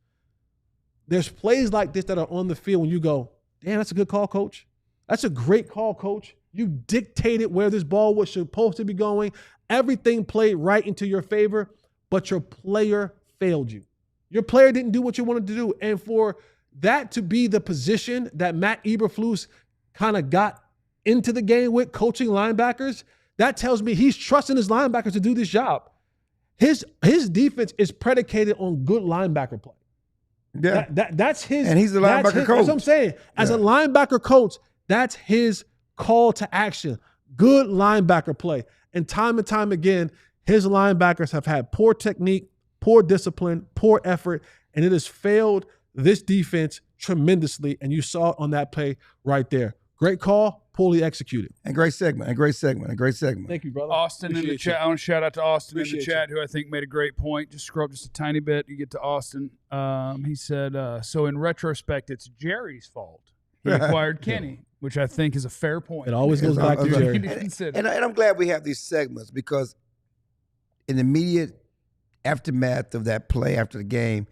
There's plays like this that are on the field when you go, damn, that's a good call, coach. That's a great call, coach. You dictated where this ball was supposed to be going. Everything played right into your favor, but your player failed you. Your player didn't do what you wanted to do. And for that to be the position that Matt Eberflus kind of got into the game with, coaching linebackers, that tells me he's trusting his linebackers to do this job. His defense is predicated on good linebacker play. Yeah, that's his. And he's a linebacker coach. That's what I'm saying. As a linebacker coach, that's his call to action. Good linebacker play. And time again, his linebackers have had poor technique, poor discipline, poor effort, and it has failed this defense tremendously. And you saw it on that play right there. Great call, poorly executed. And great segment. Thank you, brother. Austin in the chat. I want to shout out to Austin in the chat, who I think made a great point. Just scroll up just a tiny bit. You get to Austin. He said, so in retrospect, it's Jerry's fault. He acquired Kenny, which I think is a fair point. It always goes back to Jerry. And I'm glad we have these segments because in the immediate aftermath of that play after the game,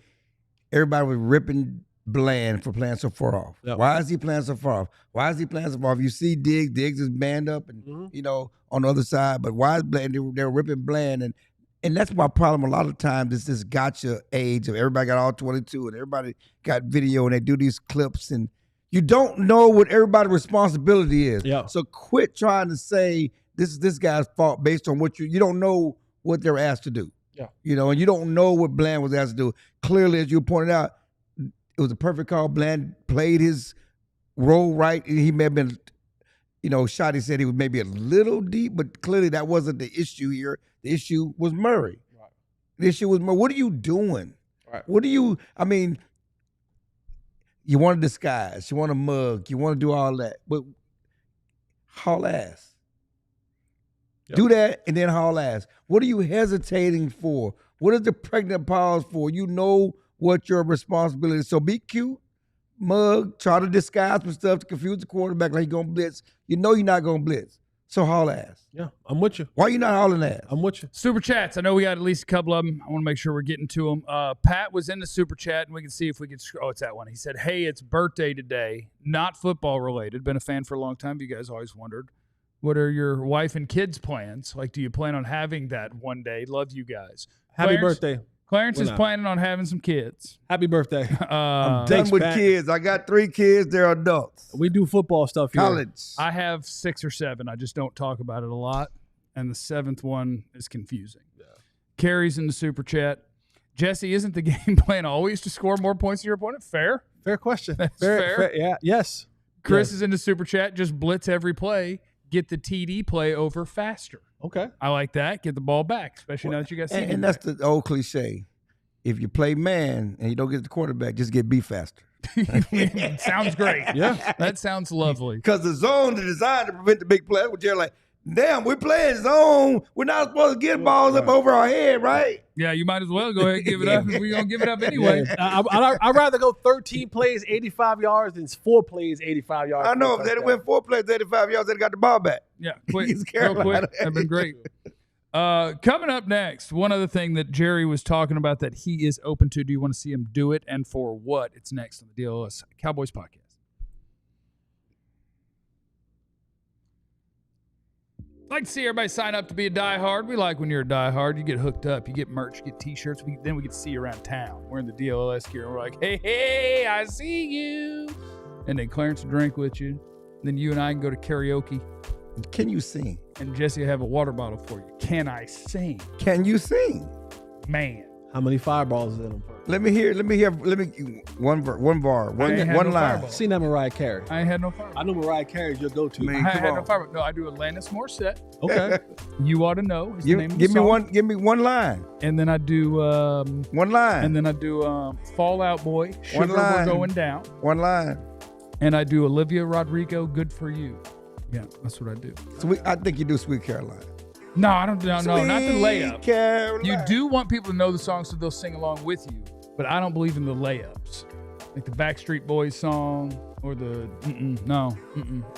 everybody was ripping Bland for playing so far off. Yep. Why is he playing so far off? You see Diggs is banned up and on the other side, but why is Bland? They're ripping Bland, and that's my problem a lot of times is this gotcha age of everybody got all 22 and everybody got video and they do these clips and you don't know what everybody's responsibility is. Yeah. So quit trying to say this is this guy's fault based on what you don't know what they're asked to do. Yeah. And you don't know what Bland was asked to do. Clearly, as you pointed out, it was a perfect call. Bland played his role right. He may have been, Shotty said he was maybe a little deep, but clearly that wasn't the issue here. The issue was Murray. Right. The issue was Murray. What are you doing? Right. You want to disguise. You want to mug. You want to do all that. But haul ass. Yep. Do that and then haul ass. What are you hesitating for? What is the pregnant pause for? You know what your responsibility is. So be cute, mug, try to disguise some stuff to confuse the quarterback like you're going to blitz. You know you're not going to blitz. So haul ass. Yeah, I'm with you. Why you not hauling ass? I'm with you. Super chats. I know we got at least a couple of them. I want to make sure we're getting to them. Pat was in the super chat, and we can see if we can. Oh, it's that one. He said, "Hey, it's birthday today. Not football related. Been a fan for a long time. You guys always wondered, what are your wife and kids' plans? Like, do you plan on having that one day? Love you guys. Happy Clarence, birthday. Clarence is planning on having some kids. Happy birthday. I'm done with kids. I got 3 kids. They're adults. We do football stuff here. College. I have 6 or 7. I just don't talk about it a lot. And the 7th one is confusing. Yeah. Carrie's in the super chat. Jesse, isn't the game plan always to score more points than your opponent? Fair. Fair question. That's fair. Yeah. Yes. Chris is in the super chat. Just blitz every play. Get the TD play over faster. Okay. I like that. Get the ball back, especially now that you got CeeDee. And that's the old cliche. If you play man and you don't get the quarterback, just get beat faster. Sounds great. Yeah. That sounds lovely. Because the zone is designed to prevent the big play. Which you're like, damn, we're playing zone. We're not supposed to get balls up over our head, right? Yeah, you might as well go ahead and give it up. We're going to give it up anyway. Yeah. I'd rather go 13 plays, 85 yards than 4 plays, 85 yards. I know. If they'd win 4 plays, 85 yards, they'd got the ball back. Yeah, quick. Real quick. That'd been great. Coming up next, one other thing that Jerry was talking about that he is open to. Do you want to see him do it, and for what? It's next on the DLLS Cowboys podcast. Like to see everybody sign up to be a diehard. We like when you're a diehard. You get hooked up. You get merch. You get T-shirts. Then we get to see you around town. We're in the DLLS gear. And we're like, hey, I see you. And then Clarence will drink with you. And then you and I can go to karaoke. Can you sing? And Jesse will have a water bottle for you. Can I sing? Can you sing? Man. How many fireballs is in them? Let me hear one line. Seen that Mariah Carey. I ain't had no fireball. I know Mariah Carey's your go-to. Man, I come had on. no fireball. No, I do Alanis Morissette. Okay. You ought to know. Is the name of the Give me song. give me one line. And then I do One line. and then I do Fall Out Boy, Sugar One line. We're Going Down. One line. And I do Olivia Rodrigo, Good For You. Yeah, that's what I do. I think you do Sweet Caroline. No, I don't. No, not the layup. Sweet Caroline. You do want people to know the song so they'll sing along with you, but I don't believe in the layups, like the Backstreet Boys song or the. I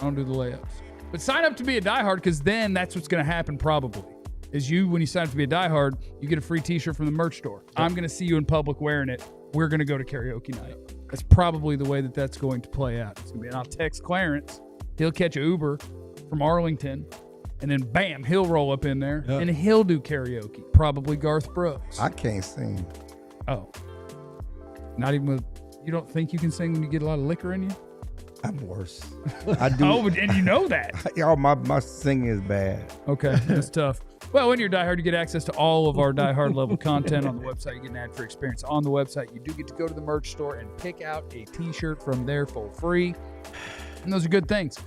don't do the layups. But sign up to be a diehard, because then that's what's going to happen. Probably is when you sign up to be a diehard, you get a free T-shirt from the merch store. Yep. I'm going to see you in public wearing it. We're going to go to karaoke night. That's probably the way that's going to play out. It's going to be, and I'll text Clarence. He'll catch an Uber from Arlington. And then, bam, he'll roll up in there, and he'll do karaoke. Probably Garth Brooks. I can't sing. Oh. Not even with... You don't think you can sing when you get a lot of liquor in you? I'm worse. I do. Oh, and you know that. Y'all, my singing is bad. Okay, that's tough. Well, when you're diehard, you get access to all of our diehard level content on the website. You get an ad-free experience on the website. You do get to go to the merch store and pick out a T-shirt from there for free. And those are good things.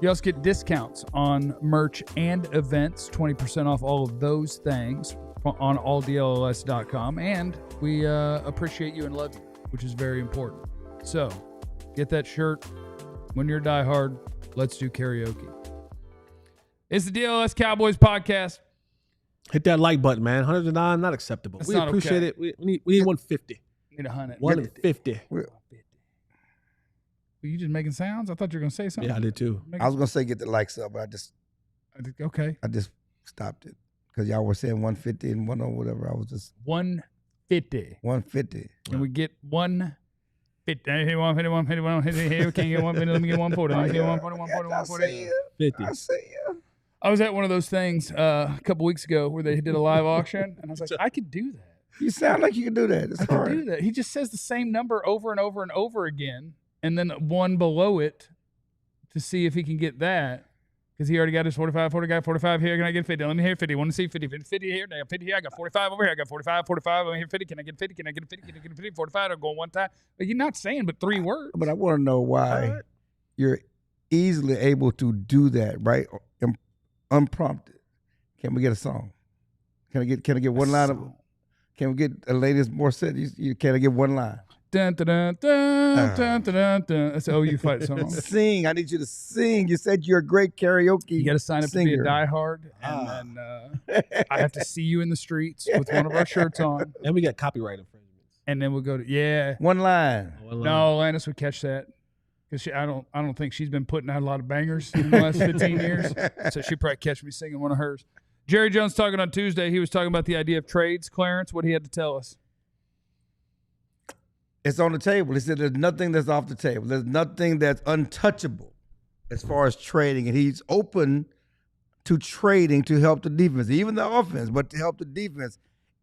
You also get discounts on merch and events, 20% off all of those things on alldlls.com. And we appreciate you and love you, which is very important. So get that shirt. When you're a diehard, let's do karaoke. It's the DLLS Cowboys podcast. Hit that like button, man. 109, not acceptable. That's we not appreciate okay. it. We need 150. Need 100. 150. Were you just making sounds? I thought you were going to say something. Yeah, I did too. I was gonna say get the likes up, but Okay. I just stopped it because y'all were saying 150 and one or whatever. I was just 150. 150. Can we get 150? 150. Here we can't get 150. Let me get 140. Let me get 140. 140. 50. I see you. I was at one of those things a couple weeks ago where they did a live auction, and I was like, I could do that. You sound like you can do that. It's I hard. could do that. He just says the same number over and over and over again, and then one below it to see if he can get that. Because he already got his 45, 40 guy, 45 here. Can I get 50? Let me hear 50. Want to see 50. 50 here. I got 50 here. I got 45 over here. I got 45, 45. Let me hear 50. Can I get 50? Can I get 50? Can I get 50? 45. I'm going one time. But you're not saying but 3 words. But I want to know why you're easily able to do that, right? Unprompted. Can we get a song? Can I get one line of? Can we get a latest more set? Can I get one line? Dun, dun, dun, dun, dun, dun, dun. That's the OU fight song. Sing. I need you to sing. You said you're a great karaoke You got to sign up to singer. be a diehard, and then I have to see you in the streets with one of our shirts on, And we got copyright infringement. and then we'll go to One line. No, Lannis would catch that because I don't think she's been putting out a lot of bangers in the last 15 years, so she'd probably catch me singing one of hers. Jerry Jones talking on Tuesday. He was talking about the idea of trades. Clarence, what he had to tell us. It's on the table. He said there's nothing that's off the table. There's nothing that's untouchable as far as trading. And he's open to trading to help the defense, even the offense, but to help the defense.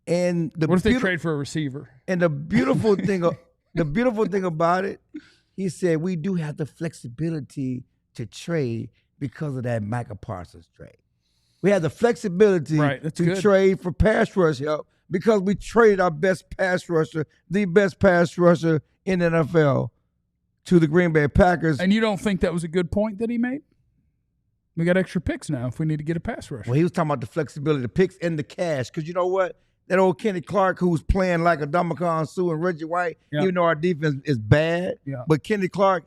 And What if they trade for a receiver? And the beautiful thing, about it, he said we do have the flexibility to trade because of that Micah Parsons trade. We have the flexibility to trade for pass rush help because we traded our best pass rusher, the best pass rusher in the NFL, to the Green Bay Packers. And you don't think that was a good point that he made? We got extra picks now if we need to get a pass rusher. Well, he was talking about the flexibility, the picks and the cash. Because you know what? That old Kenny Clark who's playing like a Ndamukong Suh and Reggie White, even though our defense is bad, but Kenny Clark,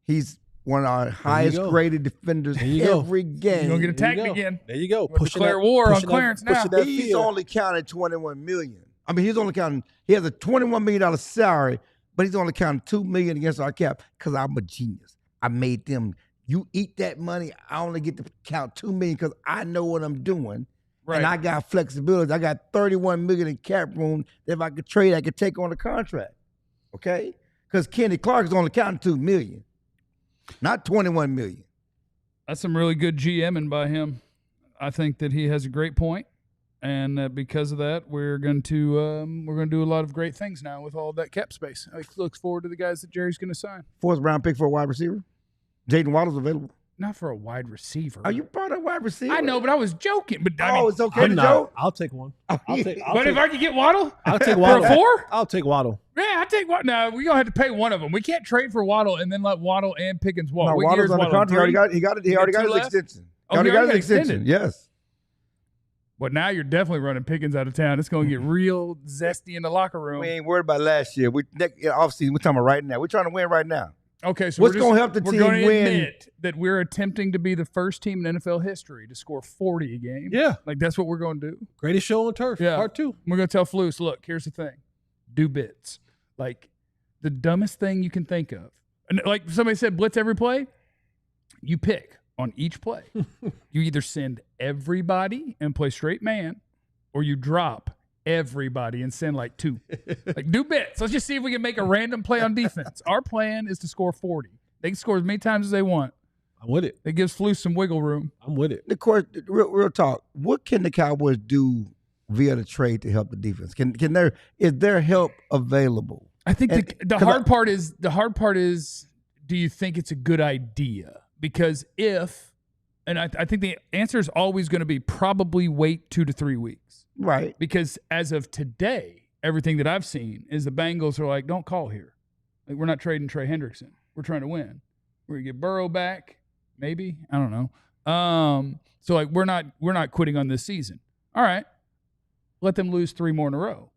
he's one of our highest graded defenders every game. You're going to get attacked again. There you go. Declare war on Clarence now. He's only counted $21 million. I mean, he has a $21 million salary, but he's only counting $2 million against our cap because I'm a genius. I made them. You eat that money, I only get to count $2 million because I know what I'm doing. Right. And I got flexibility. I got $31 million in cap room that if I could trade, I could take on the contract. Okay? Because Kenny Clark is only counting $2 million. Not $21 million. That's some really good GMing by him. I think that he has a great point, and because of that, we're going to do a lot of great things now with all of that cap space. I look forward to the guys that Jerry's going to sign. 4th round pick for a wide receiver. Jayden Waddle's available. Not for a wide receiver. Are you brought a wide receiver? I know, but I was joking. But I mean, it's okay to joke. I'll take one. But if I could get Waddle, I'll take Waddle. For a 4? I'll take Waddle. Yeah, I take Waddle. No, we're gonna have to pay one of them. We can't trade for Waddle and then let Waddle and Pickens walk. No, Waddle's on the contract. He already got his extension. Oh, he already got his extension. Yes. But now you're definitely running Pickens out of town. It's going to get real zesty in the locker room. We ain't worried about last year. Offseason, we're talking about right now. We're trying to win right now. Okay, so what's going to help the team win? We're going to admit that we're attempting to be the first team in NFL history to score 40 a game. Yeah. Like, that's what we're going to do. Greatest show on turf. Yeah. Part 2. We're going to tell Flus, look, here's the thing. Do bits. Like, the dumbest thing you can think of. And like somebody said, blitz every play. You pick on each play. You either send everybody and play straight man, or you drop everybody and send like 2. Like, do bits. Let's just see if we can make a random play on defense. Our plan is to score 40. They can score as many times as they want. I'm with it. It gives Flus some wiggle room. I'm with it. Of course, real talk. What can the Cowboys do via the trade to help the defense? Is there help available? I think the hard part is, do you think it's a good idea? Because I think the answer is always going to be probably wait 2 to 3 weeks. Right. Because as of today, everything that I've seen is the Bengals are like, don't call here. Like, we're not trading Trey Hendrickson. We're trying to win. We're going to get Burrow back, maybe. I don't know. So, like, we're not quitting on this season. All right. Let them lose 3 more in a row.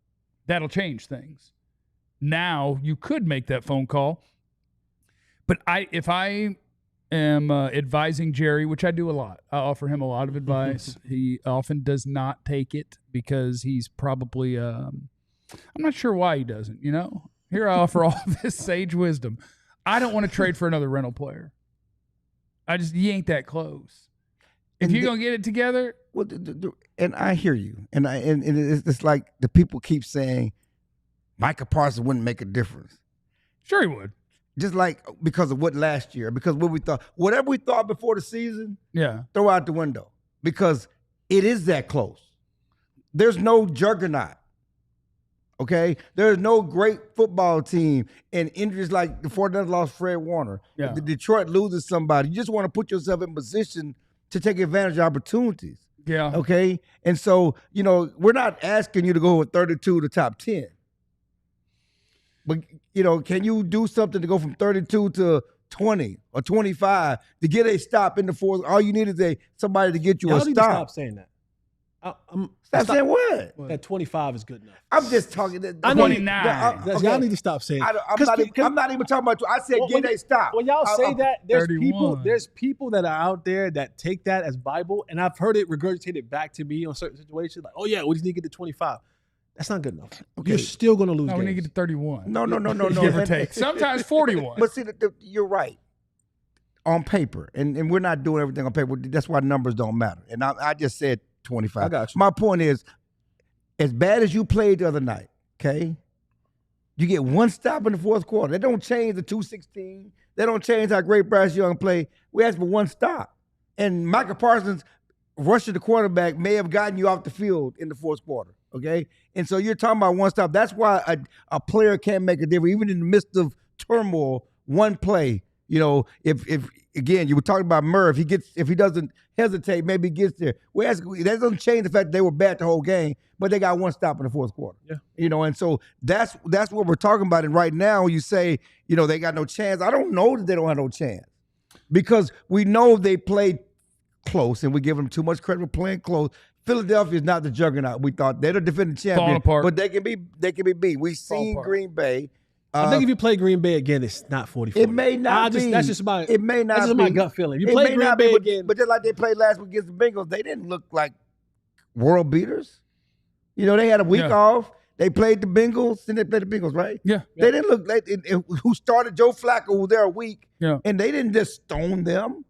That'll change things. Now, you could make that phone call. But if I am advising Jerry, which I do a lot. I offer him a lot of advice. He often does not take it because he's probably I'm not sure why he doesn't, you know. Here I offer all this sage wisdom. I don't want to trade for another rental player. You ain't that close. If you're going to get it together. Well, and I hear you. And it's like the people keep saying Micah Parsons wouldn't make a difference. Sure he would. Just like because of what last year, because what we thought, whatever we thought before the season, throw out the window because it is that close. There's no juggernaut, okay? There's no great football team, and injuries like the 49ers lost Fred Warner. Yeah. If the Detroit loses somebody, you just want to put yourself in position to take advantage of opportunities. Yeah. Okay? And so, you know, we're not asking you to go with 32 to top 10. But, you know, can you do something to go from 32 to 20 or 25 to get a stop in the fourth? All you need is somebody to get you a stop. Stop saying that. Stop saying what? That 25 is good enough. I'm just talking. I know 29. Y'all need to stop saying. I'm not even talking about. I said get a stop. When y'all say that, there's 31. people that are out there that take that as Bible, and I've heard it regurgitated back to me on certain situations. Like, oh yeah, we just need to get to 25. That's not good enough. Okay. You're still going to lose. No, we games. need to get to 31. No. Give or take. Sometimes 41. But see, you're right. On paper, and we're not doing everything on paper. That's why numbers don't matter. And I just said 25. I got you. My point is, as bad as you played the other night, okay, you get one stop in the fourth quarter. They don't change the 216. They don't change how great Bryce Young played. We asked for one stop. And Micah Parsons rushing the quarterback may have gotten you off the field in the fourth quarter, okay? And so you're talking about one stop. That's why a player can't make a difference, even in the midst of turmoil, one play. You know, if again, you were talking about Murray, if he doesn't hesitate, maybe he gets there. That doesn't change the fact that they were bad the whole game, but they got one stop in the fourth quarter. Yeah. You know, and so that's what we're talking about. And right now, you say, you know, they got no chance. I don't know that they don't have no chance because we know they played close, and we give them too much credit for playing close. Philadelphia is not the juggernaut we thought. They're the defending champion, apart. but they can be beat. We've seen Green Bay. I think if you play Green Bay again, it's not 40-40. It may not be. That's just my. It may not. That's just be. my gut feeling. You play Green Bay again, but just like they played last week against the Bengals, they didn't look like world beaters. You know, they had a week off. They played the Bengals, and they played the Bengals, right? Yeah. They didn't look like who started Joe Flacco was there a week, and they didn't just stone them.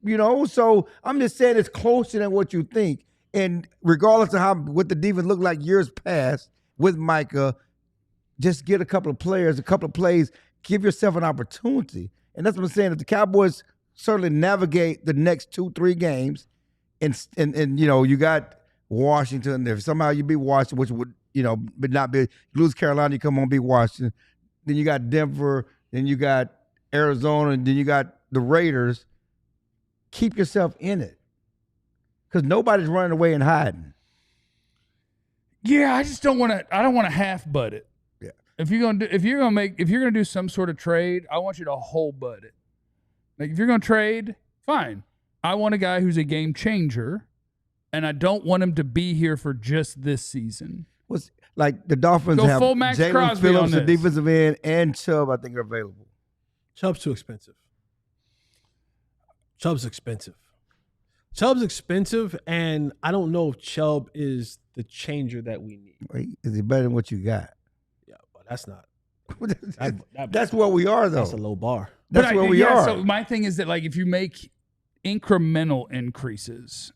You know, so I'm just saying it's closer than what you think. And regardless of what the defense looked like years past with Micah, just get a couple of players, a couple of plays, give yourself an opportunity. And that's what I'm saying. If the Cowboys certainly navigate the next 2-3 games, and you know, you got Washington. If somehow you beat Washington, which would, you know, but not be, lose Carolina, you come on beat Washington. Then you got Denver, then you got Arizona, and then you got the Raiders. Keep yourself in it. Because nobody's running away and hiding. Yeah, I just don't want to. I don't want to half butt it. Yeah. If you're gonna do some sort of trade, I want you to whole butt it. Like if you're gonna trade, fine. I want a guy who's a game changer, and I don't want him to be here for just this season. What's like the Dolphins Go have full Max Jalen Crosby Phillips, on the this. defensive end, and Chubb. I think are available. Chubb's too expensive. Chubb's expensive, and I don't know if Chubb is the changer that we need. Wait, is he better than what you got? Yeah, but that's not. That's where we are, though. That's a low bar. That's where we are. So my thing is that, like, if you make incremental increases,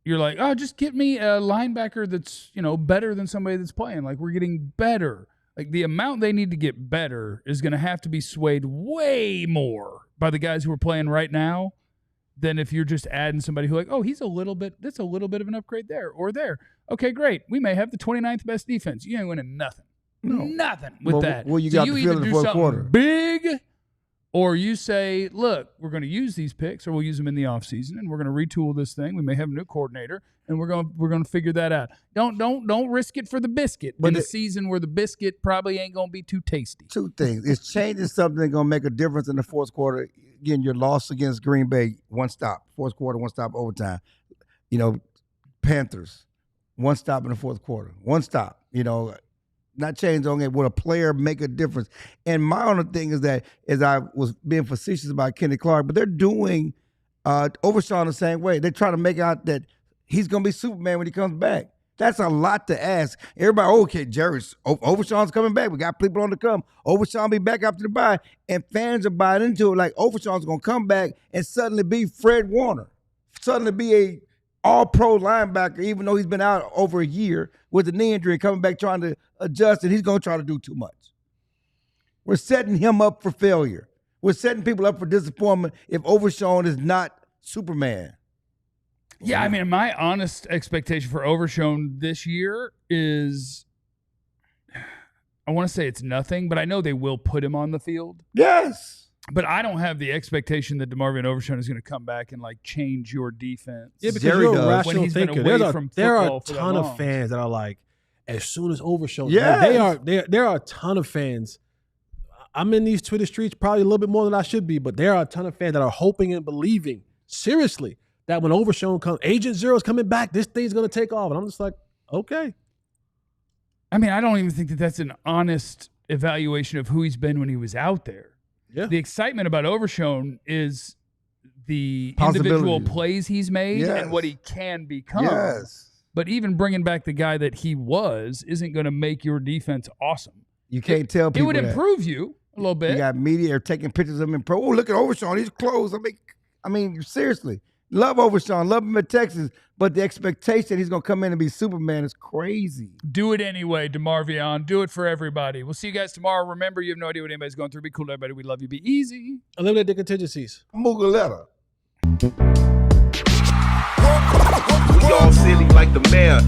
you're like, oh, just get me a linebacker that's, you know, better than somebody that's playing. Like, we're getting better. Like, the amount they need to get better is going to have to be swayed way more by the guys who are playing right now than if you're just adding somebody who, like, oh, that's a little bit of an upgrade there or there. Okay, great. We may have the 29th best defense. You ain't winning nothing. No. Nothing with that. Well, you got the field in the fourth quarter. Big, or you say, look, we're going to use these picks, or we'll use them in the offseason, and we're going to retool this thing. We may have a new coordinator, and we're going to figure that out. Don't risk it for the biscuit in a season where the biscuit probably ain't going to be too tasty. Two things. It's changing something that's going to make a difference in the fourth quarter. Again, your loss against Green Bay, one stop. Fourth quarter, one stop, overtime. You know, Panthers, one stop in the fourth quarter. One stop, you know. Not change on it. Would a player make a difference? And my only thing is that, as I was being facetious about Kenny Clark, but they're doing Overshawn the same way. They're trying to make out that he's going to be Superman when he comes back. That's a lot to ask. Everybody, okay, Overshawn's coming back. We got people on to come. Overshawn be back after the bye. And fans are buying into it like Overshawn's going to come back and suddenly be Fred Warner. Suddenly be a all-pro linebacker, even though he's been out over a year with a knee injury and coming back trying to adjust, and he's going to try to do too much. We're setting him up for failure. We're setting people up for disappointment if Overshawn is not Superman. Yeah, I mean, my honest expectation for Overshawn this year is, I want to say it's nothing, but I know they will put him on the field. Yes. But I don't have the expectation that DeMarvin Overshawn is going to come back and, like, change your defense. Yeah, because Jerry you're a does. When rational he's been thinker. away from There are football a for that ton long. of fans that are like, as soon as Overshawn, Yes. there are a ton of fans. I'm in these Twitter streets probably a little bit more than I should be, but there are a ton of fans that are hoping and believing, seriously, that when Overshown comes, Agent Zero's coming back, this thing's going to take off. And I'm just like, okay. I mean, I don't even think that that's an honest evaluation of who he's been when he was out there. Yeah. The excitement about Overshown is the individual plays he's made and what he can become. Yes. But even bringing back the guy that he was isn't going to make your defense awesome. You can't tell people it would improve you a little bit. You got media taking pictures of him in pro. Oh, look at Overshown. He's close. I mean, seriously. Love Overshown. Love him at Texas. But the expectation he's going to come in and be Superman is crazy. Do it anyway, DeMarvion. Do it for everybody. We'll see you guys tomorrow. Remember, you have no idea what anybody's going through. Be cool, everybody. We love you. Be easy. Eliminate the contingencies. Mugaletta. We all silly like the mayor.